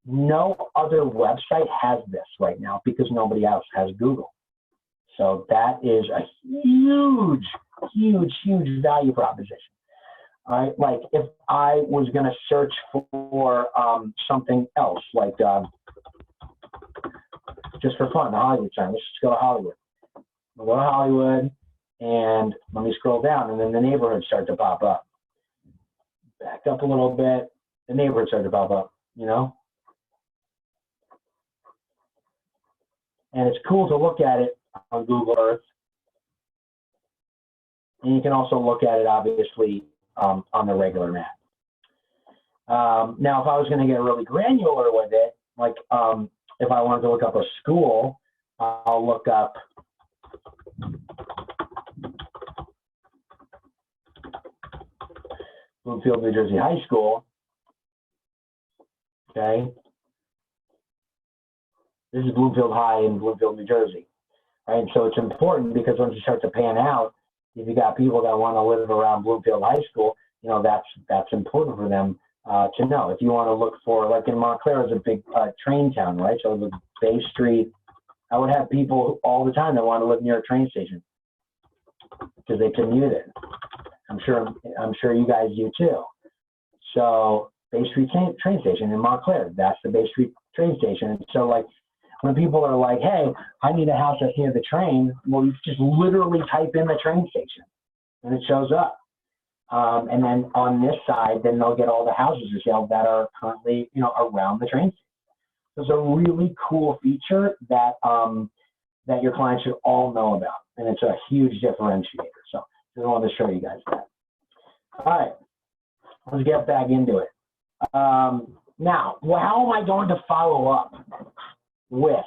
No other website has this right now because nobody else has Google. So that is a huge, huge, huge value proposition. All right, like if I was going to search for something else, like just for fun, the Hollywood sign. Let's just go to Hollywood. We'll go to Hollywood, and let me scroll down, and then the neighborhoods start to pop up. Back up a little bit, the neighborhoods start to pop up, you know? And it's cool to look at it on Google Earth. And you can also look at it, obviously, on the regular map. Now, if I was going to get really granular with it, like if I wanted to look up a school, I'll look up Bloomfield, New Jersey High School. Okay. This is Bloomfield High in Bloomfield, New Jersey. Right. So it's important because once you start to pan out, if you got people that want to live around Bloomfield High School, you know, that's important for them to know. If you want to look for, like in Montclair is a big train town, right? So the Bay Street, I would have people all the time that want to live near a train station because they commute it. I'm sure you guys do too. So Bay Street train station in Montclair, that's the Bay Street train station. And so like when people are like, hey, I need a house that's near the train, well, you just literally type in the train station and it shows up. And then on this side, then they'll get all the houses for sale that are currently, you know, around the train station. So it's a really cool feature that that your clients should all know about, and it's a huge differentiator. So I wanted to show you guys that. All right, let's get back into it. Now, how am I going to follow up with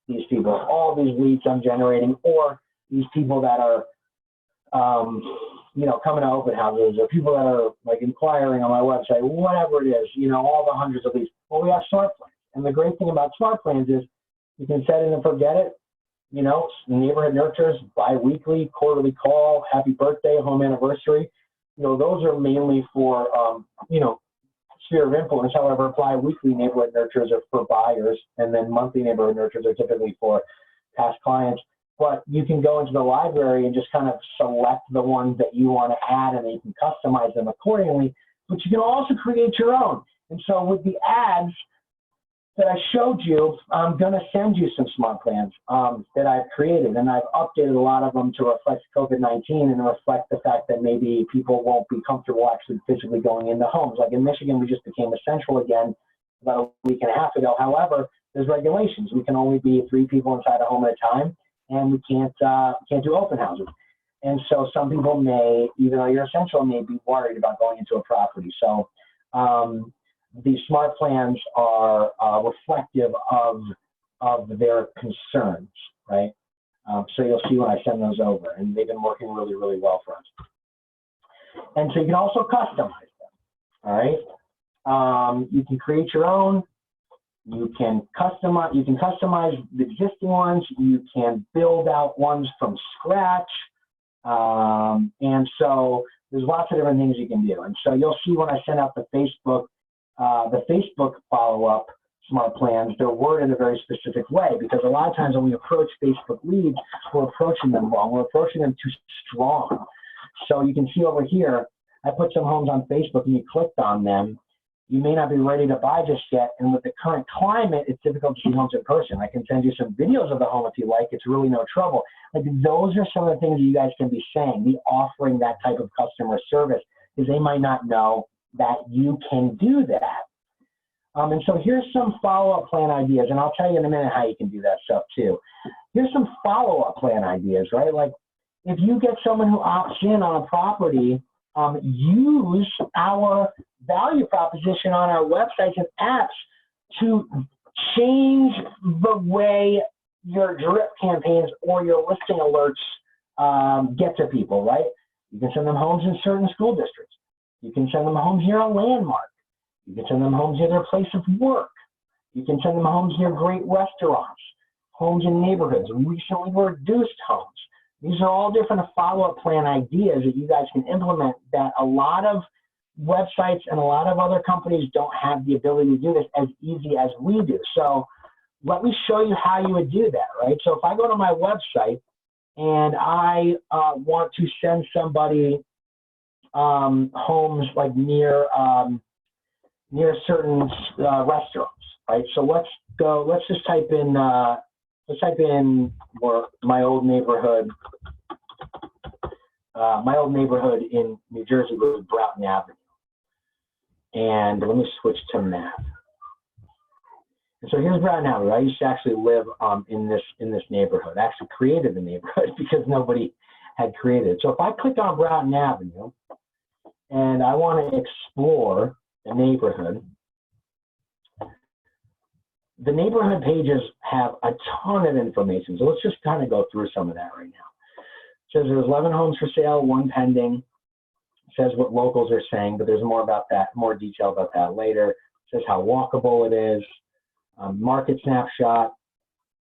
these people, all these leads I'm generating, or these people that are, you know, coming to open houses, or people that are like inquiring on my website, whatever it is, you know, all the hundreds of leads. Well, we have smart plans. And the great thing about smart plans is you can set it and forget it. You know, neighborhood nurtures, bi-weekly, quarterly call, happy birthday, home anniversary. You know, those are mainly for, you know, sphere of influence. However, bi-weekly neighborhood nurtures are for buyers, and then monthly neighborhood nurtures are typically for past clients. But you can go into the library and just kind of select the ones that you want to add, and then you can customize them accordingly. But you can also create your own. And so with the ads that I showed you, I'm going to send you some smart plans that I've created, and I've updated a lot of them to reflect COVID-19 and reflect the fact that maybe people won't be comfortable actually physically going into homes. Like in Michigan, we just became essential again about a week and a half ago. However, there's regulations. We can only be 3 people inside a home at a time. and we can't do open houses. And so some people may, even though you're essential, may be worried about going into a property. So these smart plans are reflective of their concerns, right? So you'll see when I send those over, and they've been working really, really well for us. And so you can also customize them, all right? You can create your own. You can customize the existing ones. You can build out ones from scratch. And so there's lots of different things you can do. And so you'll see when I send out the Facebook follow-up smart plans, they're worded in a very specific way, because a lot of times when we approach Facebook leads, we're approaching them wrong. We're approaching them too strong. So you can see over here, I put some homes on Facebook and you clicked on them. You may not be ready to buy just yet. And with the current climate, it's difficult to see homes in person. I can send you some videos of the home if you like. It's really no trouble. Like, those are some of the things you guys can be saying, be offering that type of customer service, because they might not know that you can do that. And so here's some follow-up plan ideas, and I'll tell you in a minute how you can do that stuff too. Here's some follow-up plan ideas, right? Like, if you get someone who opts in on a property, use our value proposition on our websites and apps to change the way your drip campaigns or your listing alerts get to people, right? You can send them homes in certain school districts. You can send them homes near a landmark. You can send them homes near their place of work. You can send them homes near great restaurants, homes in neighborhoods, recently reduced homes. These are all different follow-up plan ideas that you guys can implement that a lot of websites and a lot of other companies don't have the ability to do this as easy as we do. So let me show you how you would do that, right? So if I go to my website and I want to send somebody homes like near certain restaurants, right? So let's just type in my old neighborhood. My old neighborhood in New Jersey was Broughton Avenue. And let me switch to map. And so here's Broughton Avenue. I used to actually live in this neighborhood. I actually created the neighborhood because nobody had created it. So if I click on Broughton Avenue and I want to explore the neighborhood pages have a ton of information. So let's just kind of go through some of that right now. It says there's 11 homes for sale, 1 pending. It says what locals are saying, but there's more about that, more detail about that later. It says how walkable it is, market snapshot,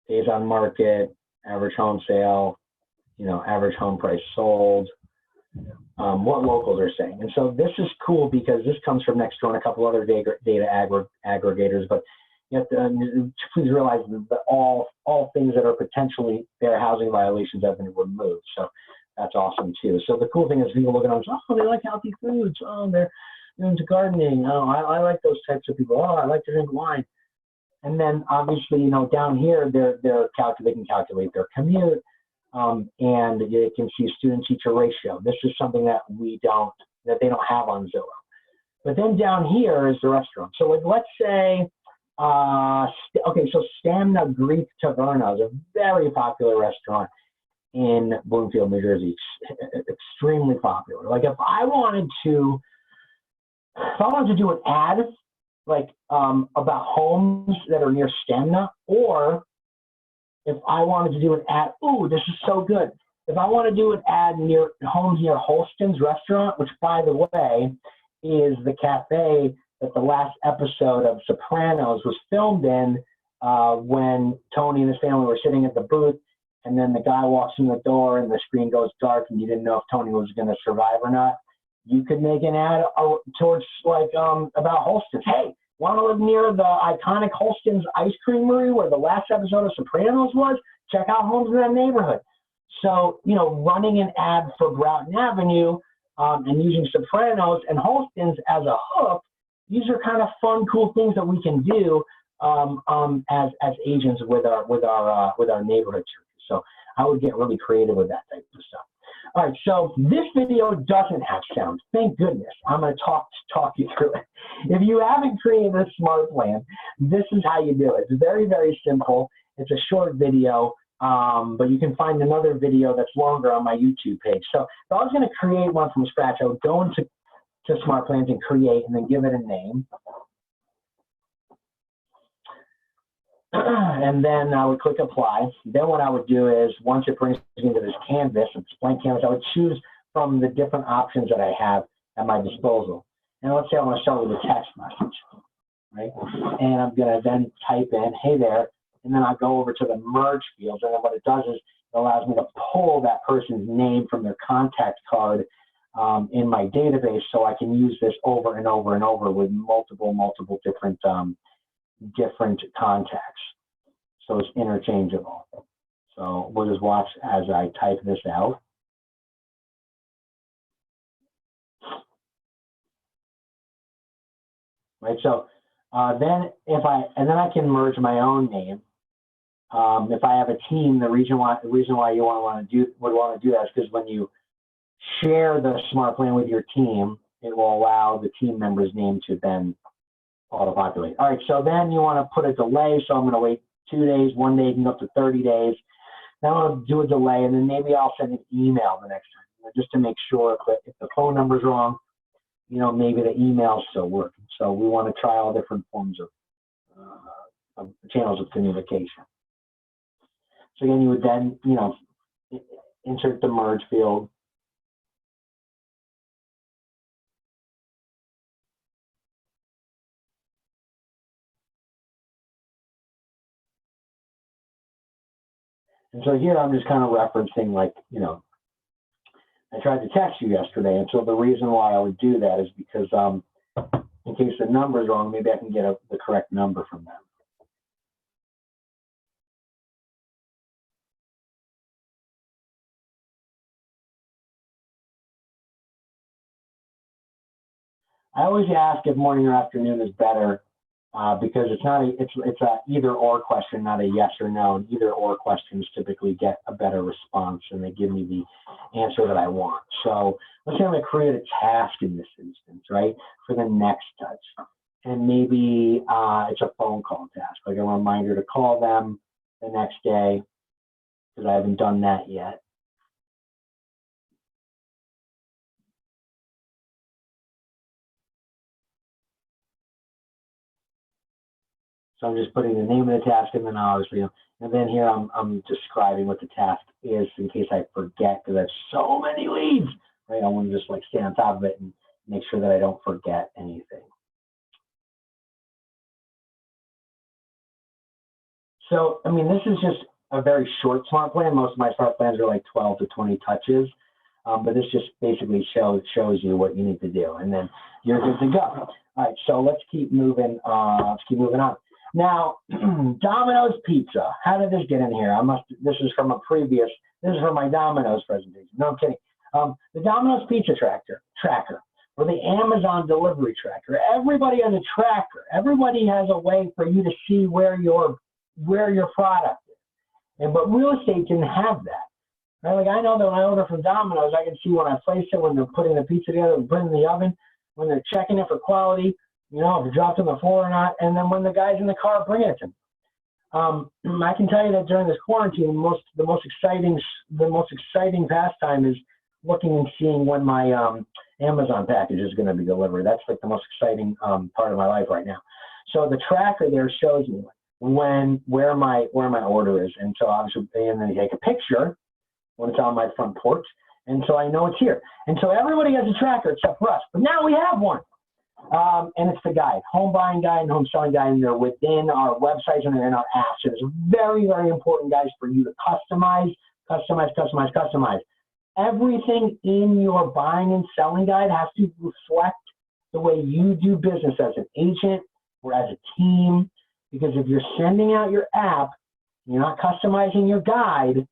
days on market, average home sale, average home price sold, what locals are saying. And so this is cool because this comes from Nextdoor and a couple other data aggregators, but you have to please realize that all things that are potentially fair housing violations have been removed. So that's awesome too. So the cool thing is people look at them and say, oh, they like healthy foods. Oh, they're into gardening. Oh, I like those types of people. Oh, I like to drink wine. And then obviously, down here, they can calculate their commute, and they can see student-teacher ratio. This is something that they don't have on Zillow. But then down here is the restaurant. So like, let's say, so Stamina Greek Taverna is a very popular restaurant in Bloomfield, New Jersey. Extremely popular. Like if I wanted to do an ad like about homes that are near Stamina, or if I wanted to do an ad, ooh, this is so good. If I want to do an ad near homes near Holston's restaurant, which by the way is the cafe that the last episode of Sopranos was filmed in, when Tony and his family were sitting at the booth, and then the guy walks in the door and the screen goes dark and you didn't know if Tony was going to survive or not. You could make an ad towards like about Holston's. Hey, want to live near the iconic Holston's ice creamery where the last episode of Sopranos was? Check out homes in that neighborhood. So, running an ad for Broughton Avenue and using Sopranos and Holston's as a hook, these are kind of fun, cool things that we can do as agents with our neighborhood churches. So I would get really creative with that type of stuff. All right, so this video doesn't have sound. Thank goodness. I'm going to talk you through it. If you haven't created a smart plan, this is how you do it. It's very, very simple. It's a short video. but you can find another video that's longer on my YouTube page. So if I was going to create one from scratch, I would go into Smart Plans and create, and then give it a name. And then I would click apply. Then what I would do is, once it brings me into this canvas, it's blank canvas, I would choose from the different options that I have at my disposal. And let's say I want to start with a text message, right? And I'm going to then type in, hey there, and then I go over to the merge field. And then what it does is it allows me to pull that person's name from their contact card in my database, so I can use this over and over and over with multiple different contacts. So it's interchangeable. So we'll just watch as I type this out. Right, so then I can merge my own name. If I have a team, the reason why you would want to do that is because when you share the Smart Plan with your team, it will allow the team member's name to then auto-populate. All right, so then you want to put a delay. So I'm going to wait 2 days, 1 day, and up to 30 days. Then I'll do a delay, and then maybe I'll send an email the next time, just to make sure if the phone number's wrong, maybe the email's still working. So we want to try all different forms of channels of communication. So again, you would then, insert the merge field. And so here I'm just kind of referencing, like, I tried to text you yesterday, and so the reason why I would do that is because in case the number's wrong, maybe I can get the correct number from them. I always ask if morning or afternoon is better because it's a either or question, not a yes or no. And either or questions typically get a better response, and they give me the answer that I want. So let's say I'm going to create a task in this instance, right, for the next touch. And maybe it's a phone call task, like a reminder to call them the next day, because I haven't done that yet. So I'm just putting the name of the task, and then obviously, and then here I'm describing what the task is in case I forget, because I have so many leads, right? I want to just like stay on top of it and make sure that I don't forget anything. So, I mean, this is just a very short Smart Plan. Most of my Smart Plans are like 12 to 20 touches, but this just basically shows you what you need to do, and then you're good to go. All right, so let's keep moving. Let's keep moving on. Now, Domino's Pizza. How did this get in here? This is from a previous. This is from my Domino's presentation. No, I'm kidding. The Domino's Pizza tracker, or the Amazon delivery tracker. Everybody has a tracker. Everybody has a way for you to see where your product is. But real estate didn't have that. Right? Like, I know that when I order from Domino's, I can see when I place it, when they're putting the pizza together, and putting it in the oven, when they're checking it for quality, if it dropped on the floor or not, and then when the guys in the car bring it to me. I can tell you that during this quarantine, the most exciting pastime is looking and seeing when my Amazon package is going to be delivered. That's like the most exciting part of my life right now. So the tracker there shows me where my order is, and so obviously, and then you take a picture when it's on my front porch, and so I know it's here. And so everybody has a tracker except for us, but now we have one. And it's the guide, home buying guide and home selling guide, and they're within our websites and they're in our apps. So it's very, very important, guys, for you to customize. Everything in your buying and selling guide has to reflect the way you do business as an agent or as a team, because if you're sending out your app, you're not customizing your guide,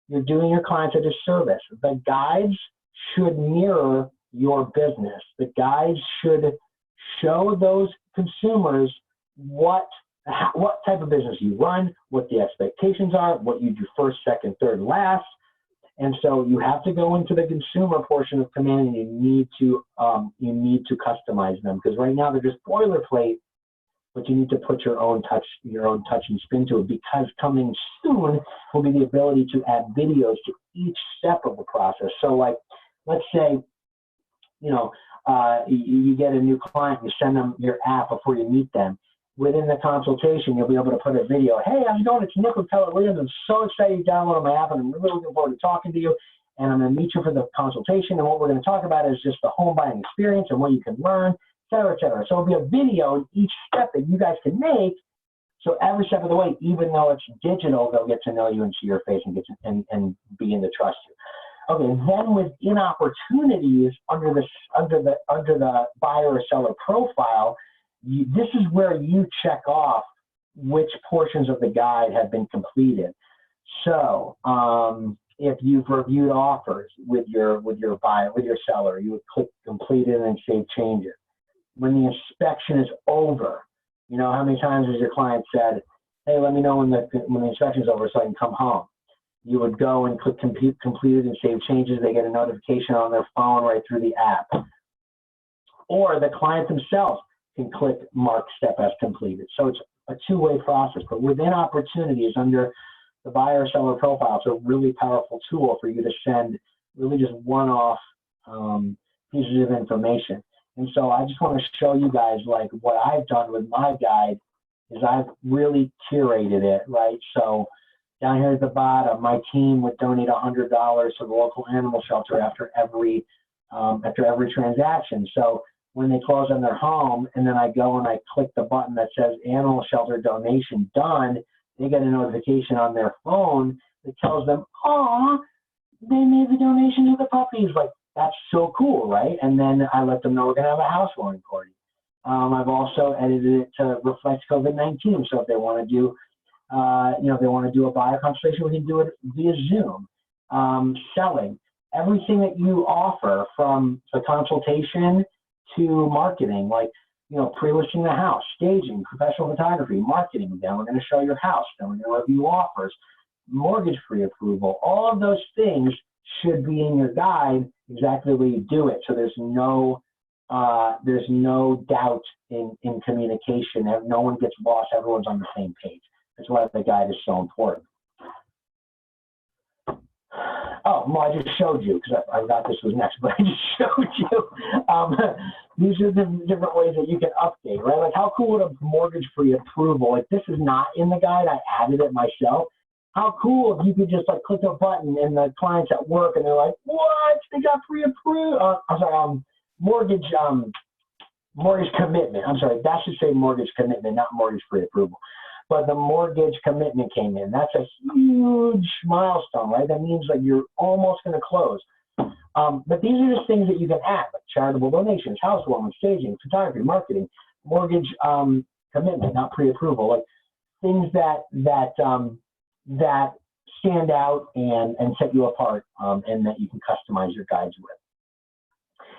you're doing your clients a disservice. The guides should mirror your business. The guides should show those consumers what type of business you run, what the expectations are, what you do first, second, third, last. And so you have to go into the consumer portion of command, and you need to customize them, because right now they're just boilerplate, but you need to put your own touch and spin to it, because coming soon will be the ability to add videos to each step of the process. So like, let's say, you know, you get a new client, you send them your app before you meet them. Within the consultation, you'll be able to put a video. Hey, how's it going? It's Nick with Keller Williams. I'm so excited you downloaded my app, and I'm really looking forward to talking to you. And I'm going to meet you for the consultation. And what we're going to talk about is just the home buying experience and what you can learn, et cetera, et cetera. So it'll be a video in each step that you guys can make. So every step of the way, even though it's digital, they'll get to know you and see your face and get to, and begin to trust you. Okay, then within opportunities under the buyer or seller profile, this is where you check off which portions of the guide have been completed. So if you've reviewed offers with your buyer, with your seller, you would click completed and save changes. When the inspection is over, you know, how many times has your client said, hey, let me know when the inspection is over so I can come home? You would go and click completed and save changes. They get a notification on their phone right through the app. Or the client themselves can click mark step as completed. So it's a two-way process. But within opportunities under the buyer seller profile, it's a really powerful tool for you to send really just one-off pieces of information. And so I just want to show you guys like what I've done with my guide is I've really curated it, right? So down here at the bottom, my team would donate $100 to the local animal shelter after every transaction. So when they close on their home, and then I go and I click the button that says animal shelter donation done, they get a notification on their phone that tells them, oh, they made the donation to the puppies. Like, that's so cool, right? And then I let them know we're gonna have a housewarming party. I've also edited it to reflect COVID-19. So if they want to do they want to do a buyer consultation, we can do it via Zoom. Selling, everything that you offer from the consultation to marketing, like, you know, pre-listing the house, staging, professional photography, marketing, then we're going to show your house, then we're going to review offers, mortgage approval, all of those things should be in your guide exactly the way you do it. So there's no doubt in communication. No one gets lost, everyone's on the same page. That's why the guide is so important. Oh, well, I just showed you, because I thought this was next, but I just showed you. These are the different ways that you can update, right? Like, how cool would a mortgage-free approval, like this is not in the guide, I added it myself. How cool if you could just like click a button and the client's at work and they're like, what? They got pre-approved. Mortgage commitment. I'm sorry, that should say mortgage commitment, not mortgage-free approval. But the mortgage commitment came in. That's a huge milestone, right? That means like you're almost going to close. But these are just things that you can add, like charitable donations, housewarming, staging, photography, marketing, mortgage commitment, not pre-approval, like things that stand out and set you apart, and that you can customize your guides with.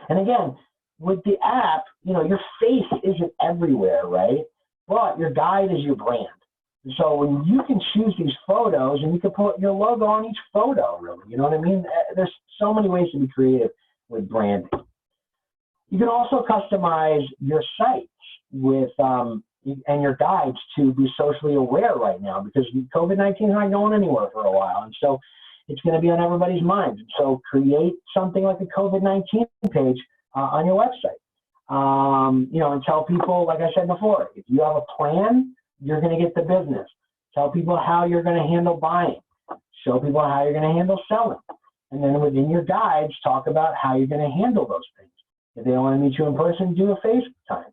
And again, with the app, you know, your face isn't everywhere, right? But your guide is your brand. So when you can choose these photos and you can put your logo on each photo, really, you know what I mean? There's so many ways to be creative with branding. You can also customize your sites with and your guides to be socially aware right now, because COVID-19 is not going anywhere for a while. And so it's going to be on everybody's minds. So create something like a COVID-19 page on your website. You know, and tell people, like I said before, if you have a plan, you're going to get the business. Tell people how you're going to handle buying. Show people how you're going to handle selling. And then within your guides, talk about how you're going to handle those things. If they don't want to meet you in person, do a FaceTime.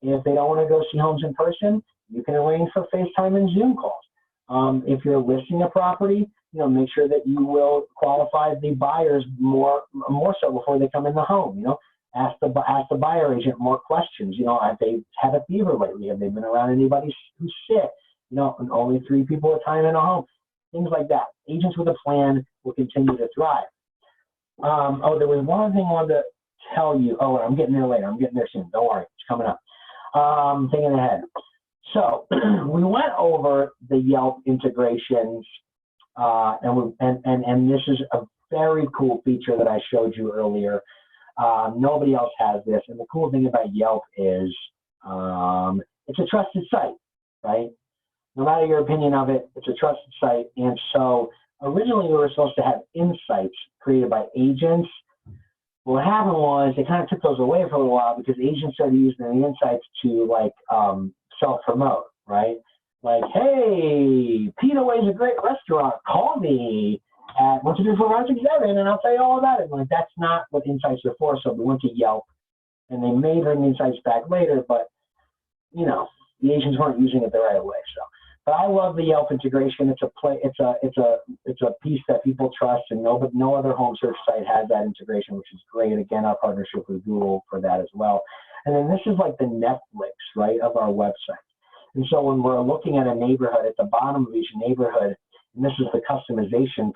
If they don't want to go see homes in person, you can arrange for FaceTime and Zoom calls. If you're listing a property, you know, make sure that you will qualify the buyers more so before they come in the home. You know, ask the buyer agent more questions. You know, have they had a fever lately? Have they been around anybody who's sick? You know, and only 3 people at a time in a home. Things like that. Agents with a plan will continue to thrive. Oh, there was one thing I wanted to tell you. Oh, I'm getting there later. I'm getting there soon. Don't worry, it's coming up. Thinking ahead. So we went over the Yelp integrations, and this is a very cool feature that I showed you earlier. Nobody else has this, and the cool thing about Yelp is it's a trusted site, right? No matter your opinion of it, it's a trusted site. And so originally we were supposed to have insights created by agents. What happened was they kind of took those away for a little while because agents started using the insights to like self-promote, right? Like, hey, Pita Way's a great restaurant. Call me at 1-2-3-4-5-6-7 and I'll tell you all about it. Like, that's not what insights are for. So we went to Yelp and they may bring insights back later, but you know, the agents weren't using it the right way. So, but I love the Yelp integration. It's a piece that people trust, and no other home search site has that integration, which is great. Again, our partnership with Google for that as well. And then this is like the Netflix, right, of our website. And so when we're looking at a neighborhood, at the bottom of each neighborhood, and this is the customization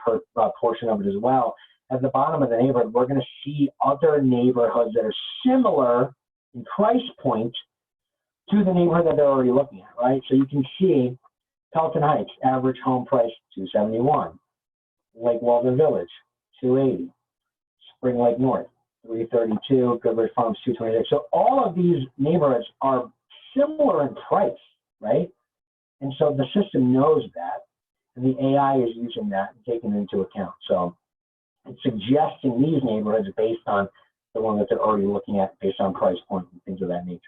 portion of it as well, at the bottom of the neighborhood, we're going to see other neighborhoods that are similar in price point to the neighborhood that they're already looking at, right? So you can see Pelton Heights, average home price, $271. Lake Walden Village, $280. Spring Lake North, $332. Goodrich Farms, $226. So all of these neighborhoods are similar in price, right? And so the system knows that, and the AI is using that and taking it into account. So it's suggesting these neighborhoods based on the one that they're already looking at, based on price point and things of that nature.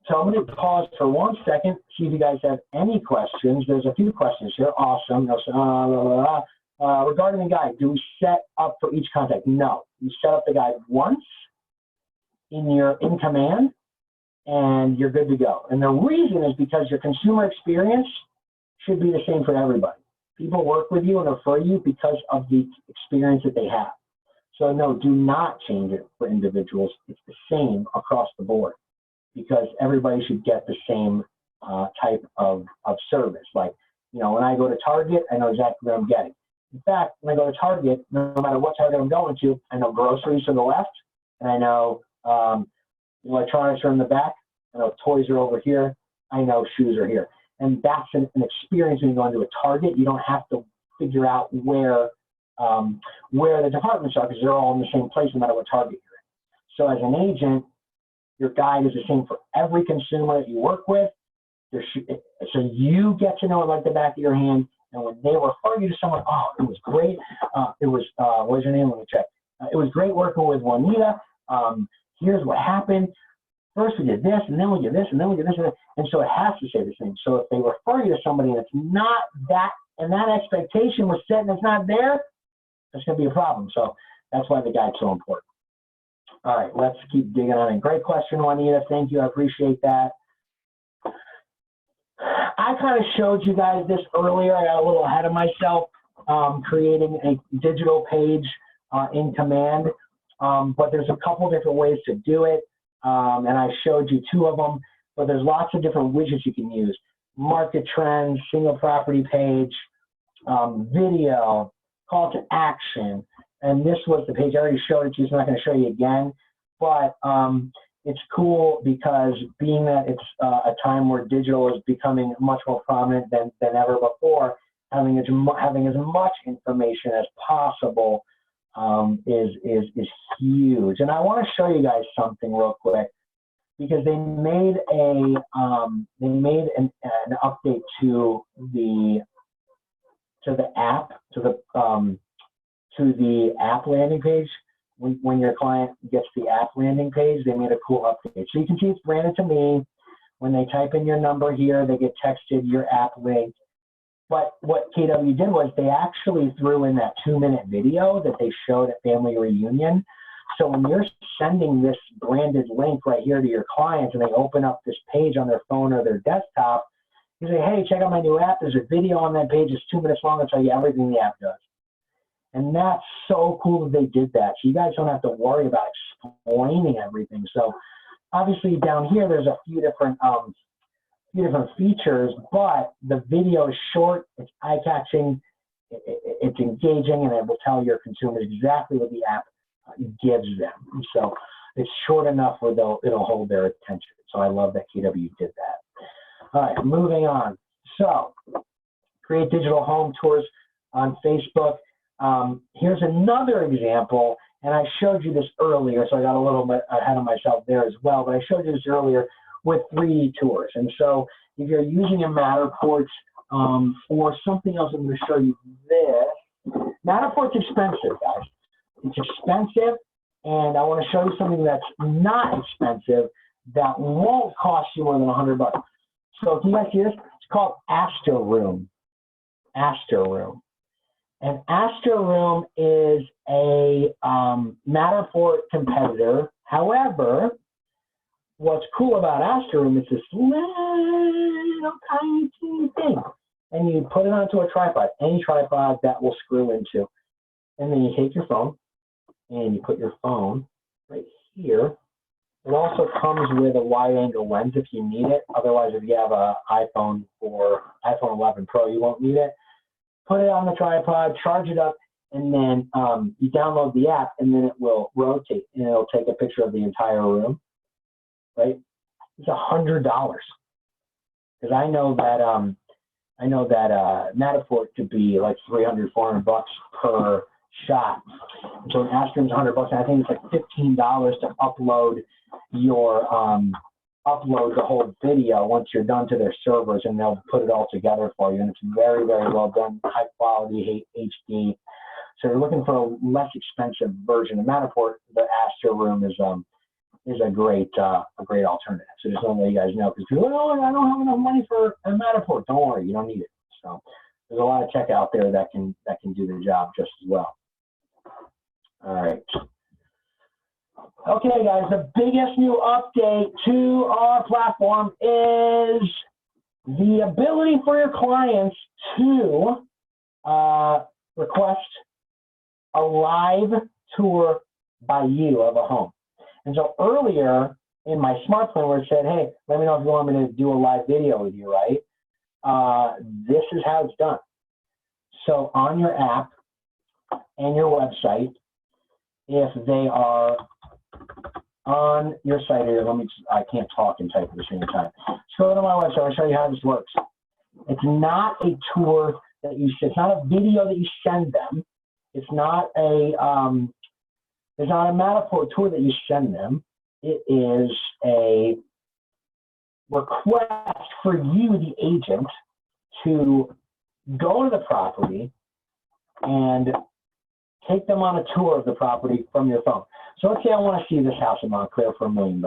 So I'm going to pause for 1 second, see if you guys have any questions. There's a few questions here. Awesome. Regarding the guide, do we set up for each contact? No. You set up the guide once in command, and you're good to go. And the reason is because your consumer experience should be the same for everybody. People work with you and refer you because of the experience that they have. So no, do not change it for individuals. It's the same across the board, because everybody should get the same type of service. Like, you know, when I go to Target, I know exactly what I'm getting. In fact, when I go to Target, no matter what Target I'm going to, I know groceries to the left, and I know electronics are in the back, I know toys are over here, I know shoes are here. And that's an experience when you go into a Target. You don't have to figure out where the departments are, because they're all in the same place no matter what Target you're in. So as an agent, your guide is the same for every consumer that you work with. So you get to know it like the back of your hand. And when they refer you to someone, oh, it was great. What's your name? Let me check. It was great working with Juanita. Here's what happened. First we did this, and then we did this, and then we did this, and so it has to say the same. So if they refer you to somebody and it's not that, and that expectation was set and it's not there, that's going to be a problem. So that's why the guide's so important. All right, let's keep digging on it. Great question, Juanita. Thank you. I appreciate that. I kind of showed you guys this earlier. I got a little ahead of myself, creating a digital page in command, but there's a couple different ways to do it. And I showed you 2 of them, but there's lots of different widgets you can use. Market trends, single property page, video, call to action. And this was the page. I already showed it to you, so I'm not going to show you again. But it's cool because being that it's a time where digital is becoming much more prominent than ever before, having as much information as possible is huge. And I want to show you guys something real quick, because they made an update to the app landing page. When your client gets the app landing page, they made a cool update. So you can see it's branded to me. When they type in your number here, they get texted your app link. But what KW did was they actually threw in that 2-minute video that they showed at Family Reunion. So when you're sending this branded link right here to your clients and they open up this page on their phone or their desktop, you say, hey, check out my new app. There's a video on that page. It's 2 minutes long. It'll tell you everything the app does. And that's so cool that they did that. So you guys don't have to worry about explaining everything. So obviously down here, there's a few different features, but the video is short, it's eye-catching, it's engaging, and it will tell your consumers exactly what the app gives them. So it's short enough where it'll hold their attention. So I love that KW did that. All right, moving on. So create digital home tours on Facebook. Here's another example, and I showed you this earlier, so I got a little bit ahead of myself there as well, but I showed you this earlier, with 3D tours. And so if you're using a Matterport for something else, I'm going to show you this. Matterport's expensive, guys. It's expensive, and I want to show you something that's not expensive that won't cost you more than $100. So can you guys see this? It's called Aster Room. Aster Room. And Aster Room is a Matterport competitor. However, what's cool about Aster Room is this little tiny thing. And you put it onto a tripod, any tripod that will screw into. And then you take your phone and you put your phone right here. It also comes with a wide angle lens if you need it. Otherwise, if you have an iPhone or iPhone 11 Pro, you won't need it. Put it on the tripod, charge it up, and then you download the app, and then it will rotate, and it'll take a picture of the entire room, right? It's $100, because I know that Matterport could be like $300, $400 per shot. So Aster Room's $100, and I think it's like $15 to upload your upload the whole video once you're done to their servers, and they'll put it all together for you. And it's very, very well done, high quality, HD. So you're looking for a less expensive version of Matterport. The Aster Room is a great alternative. So just want to let you guys know, because people are, oh, I don't have enough money for a Matterport. Don't worry, you don't need it. So there's a lot of tech out there that can do the job just as well. All right. Okay, guys, the biggest new update to our platform is the ability for your clients to request a live tour by you of a home. And so earlier in my smart plan where it said, hey, let me know if you want me to do a live video with you, right? This is how it's done. So on your app and your website, if they are on your site here, I can't talk and type at the same time. So go to my website, I'll show you how this works. It's not a tour that it's not a video that you send them. It's not a Matterport tour that you send them. It is a request for you, the agent, to go to the property and take them on a tour of the property from your phone. So let's say I want to see this house in Montclair for $1 million.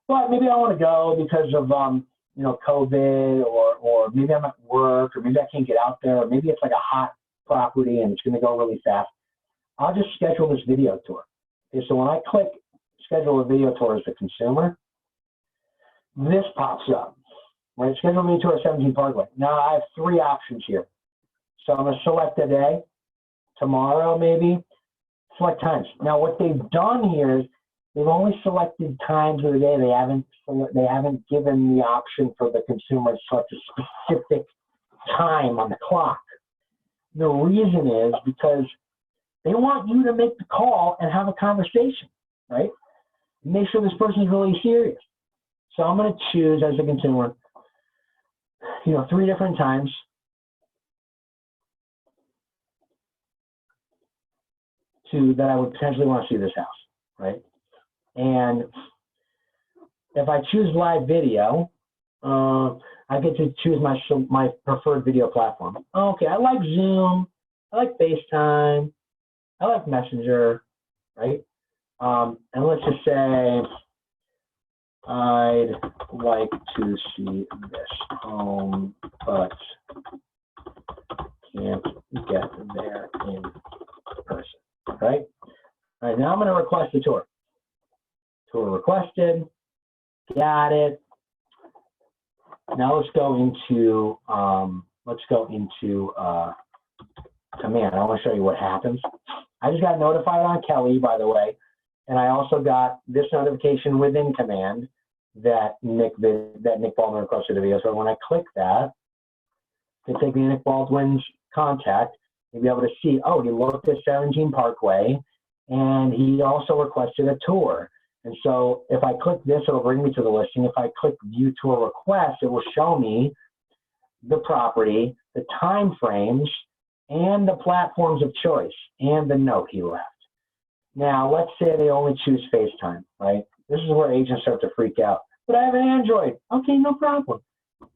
But maybe I want to go because of COVID, or maybe I'm at work, or maybe I can't get out there, or maybe it's like a hot property and it's going to go really fast. I'll just schedule this video tour. Okay, so when I click schedule a video tour as a consumer, this pops up. Right, schedule me tour at 17 Parkway. Now I have 3 options here. So I'm going to select a day, tomorrow maybe, select times. Now what they've done here is they've only selected times of the day. They haven't given the option for the consumer to select a specific time on the clock. The reason is because they want you to make the call and have a conversation, right? Make sure this person is really serious. So I'm going to choose as a consumer, 3 different times. That I would potentially want to see this house, right? And if I choose live video, I get to choose my preferred video platform. Okay, I like Zoom, I like FaceTime, I like Messenger, right? And let's just say I'd like to see this home, but can't get there in person. Right? All right, now I'm going to request a tour. Tour requested. Got it. Now let's go into command. I want to show you what happens. I just got notified on Kelly, by the way, and I also got this notification within command that Nick Baldwin requested a video. So when I click that, it takes me to Nick Baldwin's contact. You'll be able to see, oh, he looked at 17 Parkway, and he also requested a tour. And so if I click this, it'll bring me to the listing. If I click View Tour Request, it will show me the property, the time frames, and the platforms of choice, and the note he left. Now, let's say they only choose FaceTime, right? This is where agents start to freak out. But I have an Android. Okay, no problem.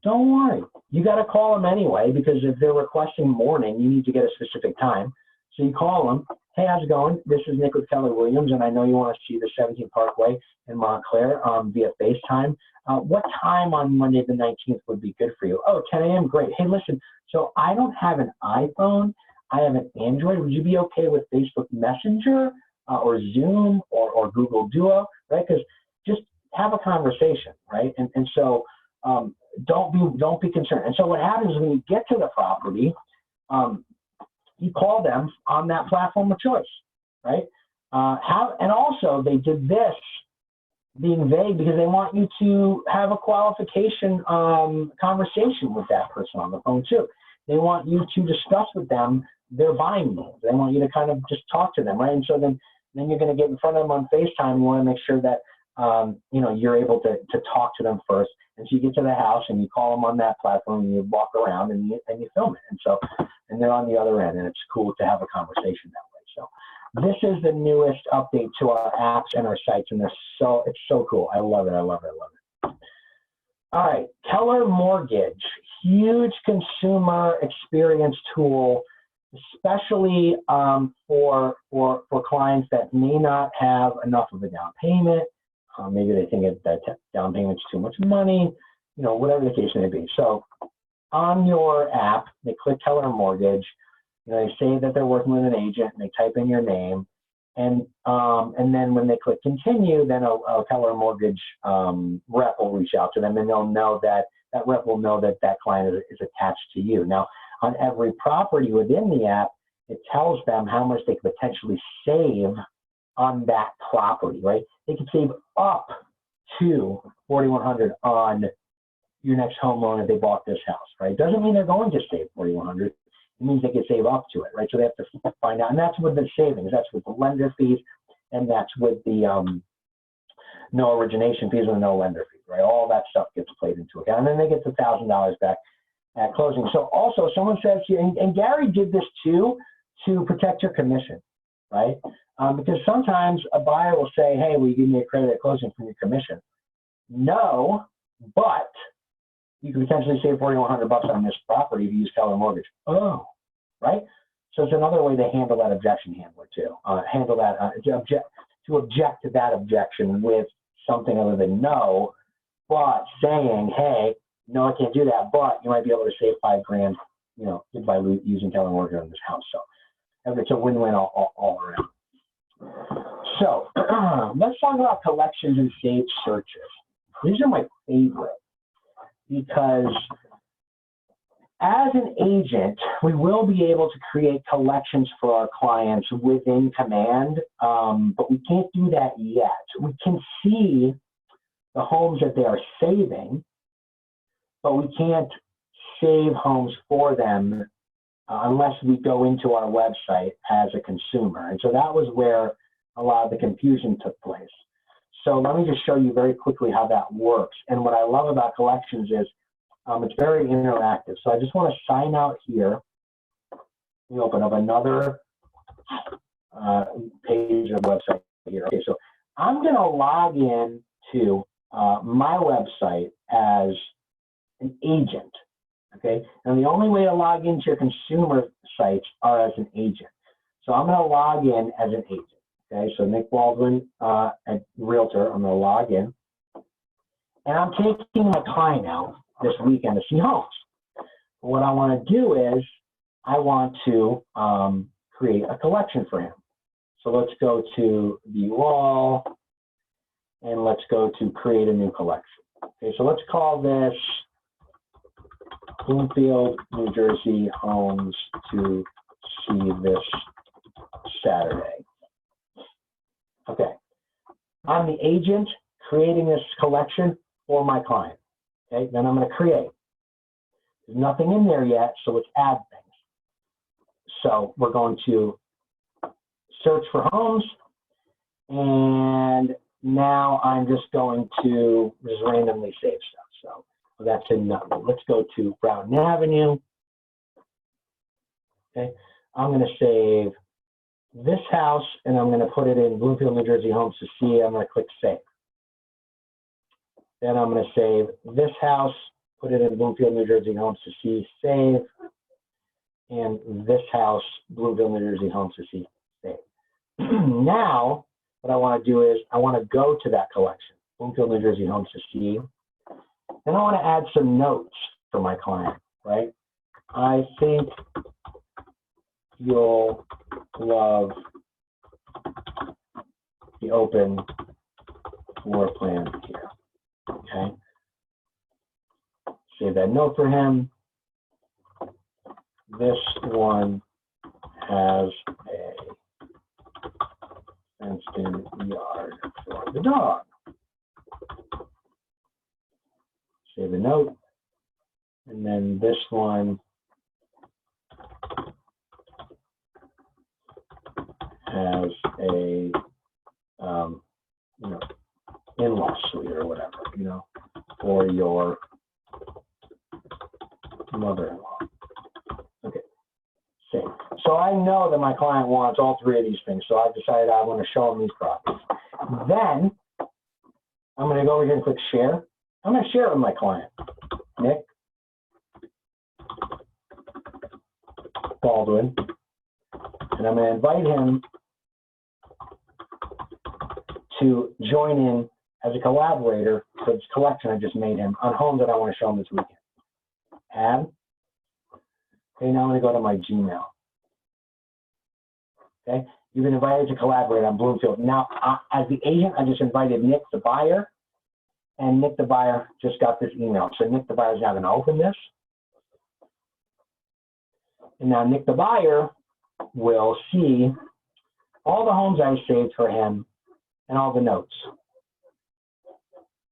Don't worry. You got to call them anyway, because if they're requesting morning, you need to get a specific time. So you call them. Hey, how's it going? This is Nick with Keller Williams, and I know you want to see the 17th Parkway in Montclair via FaceTime. What time on Monday the 19th would be good for you? Oh, 10 a.m. Great. Hey, listen, so I don't have an iPhone. I have an Android. Would you be okay with Facebook Messenger or Zoom or Google Duo, right? Because just have a conversation, right? And so don't be concerned. And so what happens when you get to the property, you call them on that platform of choice, right? And also they did this being vague because they want you to have a qualification conversation with that person on the phone too. They want you to discuss with them their buying needs. They want you to kind of just talk to them, right? And so then you're going to get in front of them on FaceTime. You want to make sure that you're able to talk to them first. And so you get to the house and you call them on that platform and you walk around and you film it. And they're on the other end, and it's cool to have a conversation that way. So this is the newest update to our apps and our sites, and it's so cool. I love it. I love it. I love it. All right, Keller Mortgage, huge consumer experience tool, especially for clients that may not have enough of a down payment. Maybe they think that down payment's too much money, whatever the case may be. So on your app, they click Keller Mortgage. They say that they're working with an agent, and they type in your name, and then when they click continue, then a Keller Mortgage rep will reach out to them, and they'll know that rep will know that client is attached to you. Now, on every property within the app, it tells them how much they could potentially save on that property, right? They could save up to $4,100 on your next home loan if they bought this house, right? Doesn't mean they're going to save $4,100. It means they could save up to it, right? So they have to find out, and that's with the savings. That's with the lender fees, and that's with the no origination fees and no lender fees, right? All that stuff gets played into account, and then they get the $1,000 back at closing. So also, someone says here, and Gary did this too, to protect your commission, right? Because sometimes a buyer will say, hey, will you give me a credit at closing for your commission? No, but you could potentially save $4,100 on this property if you use Keller Mortgage. Oh, right? So it's another way to handle that objection handler too. To object to that objection with something other than no, but saying, hey, no, I can't do that, but you might be able to save $5,000, by using Keller Mortgage on this house. So it's a win-win all around. So let's talk about collections and saved searches. These are my favorite because as an agent, we will be able to create collections for our clients within Command, but we can't do that yet. We can see the homes that they are saving, but we can't save homes for them unless we go into our website as a consumer. And so that was where a lot of the confusion took place. So let me just show you very quickly how that works. And what I love about collections is it's very interactive. So I just want to sign out here. We open up another page of the website here. Okay, so I'm going to log in to my website as an agent. Okay, and the only way to log into your consumer sites are as an agent. So I'm going to log in as an agent. Okay, so Nick Baldwin, at Realtor, I'm going to log in. And I'm taking my client out this weekend to see homes. What I want to do is I want to create a collection for him. So let's go to View All, and let's go to Create a New Collection. Okay, so let's call this Bloomfield, New Jersey homes to see this Saturday. Okay, I'm the agent creating this collection for my client. Okay, then I'm going to create. There's nothing in there yet, so let's add things. So we're going to search for homes, and now I'm just going to just randomly save stuff. So that's in nothing. Let's go to Brown Avenue. Okay, I'm going to save this house, and I'm going to put it in Bloomfield, New Jersey homes to see. I'm going to click save. Then I'm going to save this house, put it in Bloomfield, New Jersey, homes to see, save. And this house, Bloomfield, New Jersey, homes to see, save. Now, what I want to do is I want to go to that collection, Bloomfield, New Jersey, homes to see. Then I want to add some notes for my client, right? I think you'll love the open floor plan here, okay? Save that note for him. This one has a fenced-in yard for the dog. Save a note. And then this one has a in-law suite or whatever, for your mother-in-law. Okay, save. So I know that my client wants all three of these things, so I've decided I want to show them these properties. Then I'm going to go over here and click share. I'm going to share it with my client, Nick Baldwin, and I'm going to invite him to join in as a collaborator for this collection I just made him on homes that I want to show him this weekend. Add. Okay, now I'm going to go to my Gmail. Okay, you've been invited to collaborate on Bloomfield. Now, as the agent, I just invited Nick, the buyer, and Nick, the buyer, just got this email. So Nick, the buyer, is now going to open this. And now Nick, the buyer, will see all the homes I saved for him and all the notes.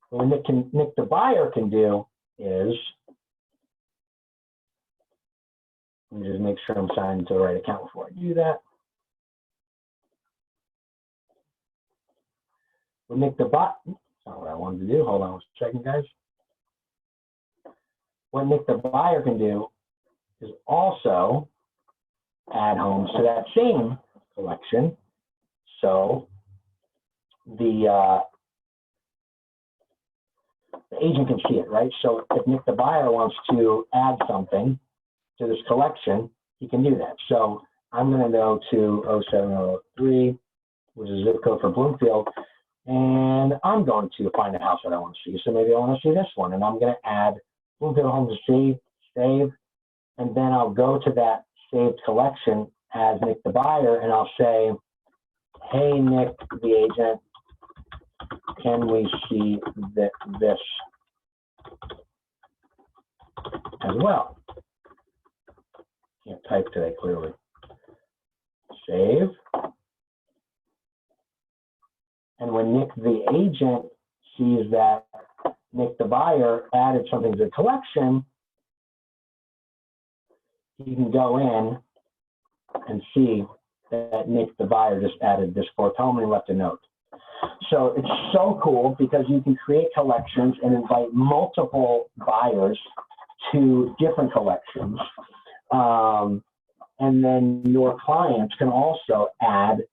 What Nick, the buyer, can do is, let me just make sure I'm signed into the right account before I do that. What Nick the buyer, that's not what I wanted to do. Hold on a second, guys. What Nick the buyer can do is also add homes to that same collection. So the agent can see it, right? So if Nick the buyer wants to add something to this collection, he can do that. So I'm going to go to 07003, which is zip code for Bloomfield, and I'm going to find a house that I want to see. So maybe I want to see this one, and I'm going to add Bloomfield Homes to see, save, and then I'll go to that saved collection as Nick the buyer, and I'll say, hey, Nick the agent, can we see this as well? Can't type today, clearly. Save. And when Nick the agent sees that Nick the buyer added something to the collection, he can go in and see that Nick the buyer just added this fourth home and left a note. So it's so cool because you can create collections and invite multiple buyers to different collections. And then your clients can also add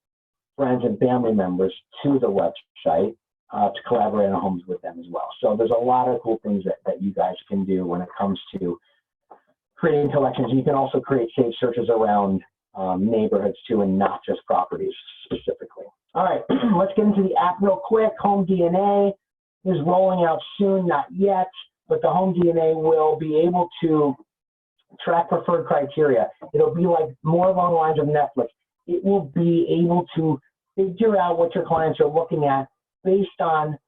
friends and family members to the website to collaborate on homes with them as well. So there's a lot of cool things that you guys can do when it comes to creating collections. You can also create saved searches around neighborhoods too, and not just properties specifically. All right, let's get into the app real quick. Home DNA is rolling out soon, not yet, but the Home DNA will be able to track preferred criteria. It'll be like more along the lines of Netflix. It will be able to figure out what your clients are looking at based on,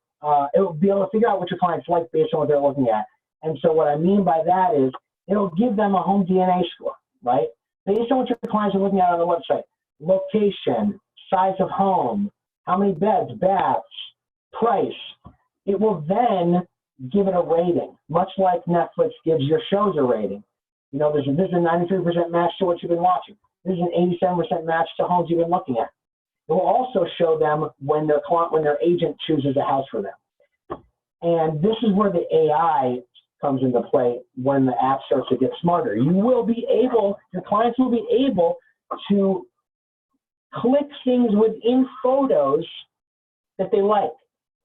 it will be able to figure out what your clients like based on what they're looking at. And so what I mean by that is it'll give them a Home DNA score, right? Based on what your clients are looking at on the website, location, size of home, how many beds, baths, price. It will then give it a rating, much like Netflix gives your shows a rating. You know, this is a 93% match to what you've been watching. This is an 87% match to homes you've been looking at. It will also show them when their agent chooses a house for them. And this is where the AI comes into play when the app starts to get smarter. Your clients will be able to click things within photos that they like,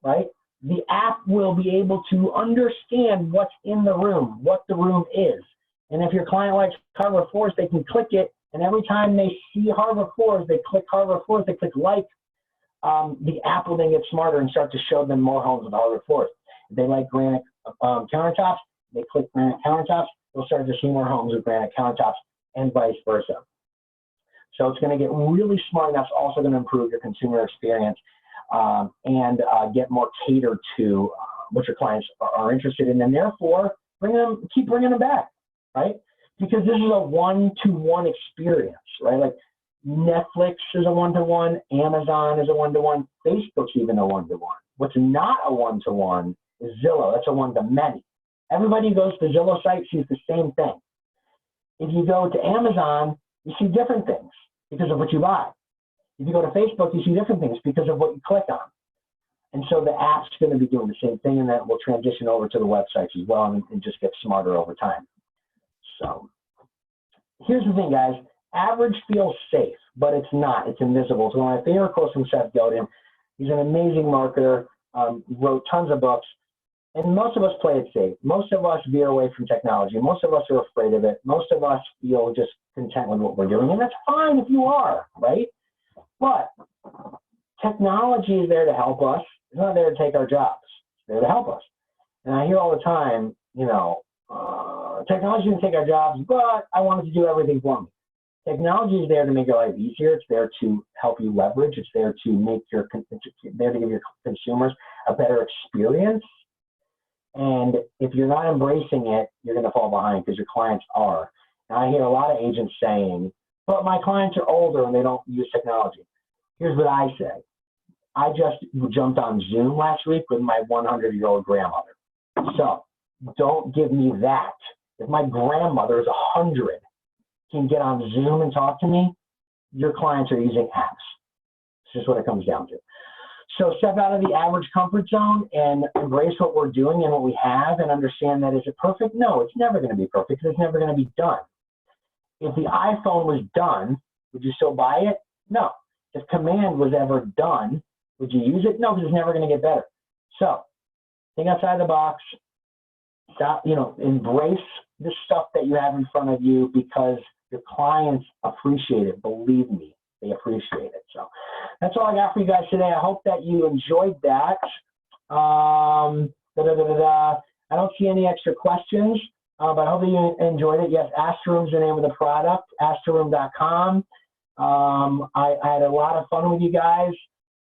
right? the app will be able to understand what's in the room, what the room is. And if your client likes Harbor Forest, they can click it. And every time they see Harbor Forest, they click Harbor Forest, they click like. The app will then get smarter and start to show them more homes with Harbor Forest. If they like granite countertops, they click granite countertops, they'll start to see more homes with granite countertops and vice versa. So it's going to get really smart, and that's also going to improve your consumer experience and get more catered to what your clients are interested in, and therefore keep bringing them back, right? Because this is a one-to-one experience, right? Like Netflix is a one-to-one, Amazon is a one-to-one, Facebook's even a one-to-one. What's not a one-to-one is Zillow. That's a one-to-many. Everybody who goes to Zillow site sees the same thing. If you go to Amazon, you see different things because of what you buy. If you go to Facebook, you see different things because of what you click on. And so the app's going to be doing the same thing, and that will transition over to the websites as well and just get smarter over time. So here's the thing, guys. Average feels safe, but it's not. It's invisible. So one of my favorite quotes from Seth Godin, he's an amazing marketer, wrote tons of books, and most of us play it safe. Most of us veer away from technology. Most of us are afraid of it. Most of us feel just content with what we're doing, and that's fine if you are, right? But technology is there to help us. It's not there to take our jobs. It's there to help us. And I hear all the time, technology can take our jobs, but I want it to do everything for me. Technology is there to make your life easier. It's there to help you leverage. It's there to make there to give your consumers a better experience. And if you're not embracing it, you're going to fall behind because your clients are. And I hear a lot of agents saying, but my clients are older and they don't use technology. Here's what I say. I just jumped on Zoom last week with my 100-year-old grandmother. So don't give me that. If my grandmother is 100, can get on Zoom and talk to me, your clients are using apps. It's just what it comes down to. So step out of the average comfort zone and embrace what we're doing and what we have and understand that is it perfect? No, it's never going to be perfect because it's never going to be done. If the iPhone was done, would you still buy it? No. If Command was ever done, would you use it? No, because it's never going to get better. So think outside the box. Stop, embrace the stuff that you have in front of you because your clients appreciate it. Believe me, they appreciate it. So that's all I got for you guys today. I hope that you enjoyed that. I don't see any extra questions, but I hope that you enjoyed it. Yes, Astroom's the name of the product, astroom.com. I had a lot of fun with you guys.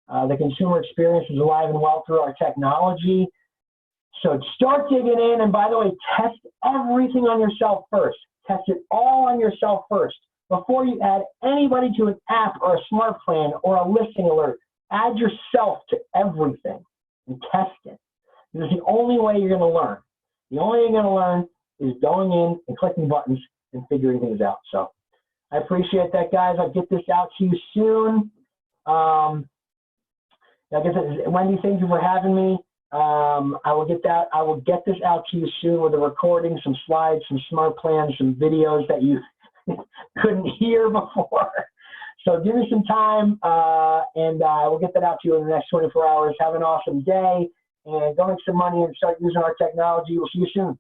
The consumer experience is alive and well through our technology. So start digging in, and by the way, test everything on yourself first. Test it all on yourself first. Before you add anybody to an app or a smart plan or a listing alert, add yourself to everything and test it. This is the only way you're going to learn. The only way you're going to learn is going in and clicking buttons and figuring things out. So I appreciate that, guys. I'll get this out to you soon. Wendy, thank you for having me. I will get this out to you soon with a recording, some slides, some smart plans, some videos that you couldn't hear before. So give me some time, and I will get that out to you in the next 24 hours. Have an awesome day, and go make some money and start using our technology. We'll see you soon.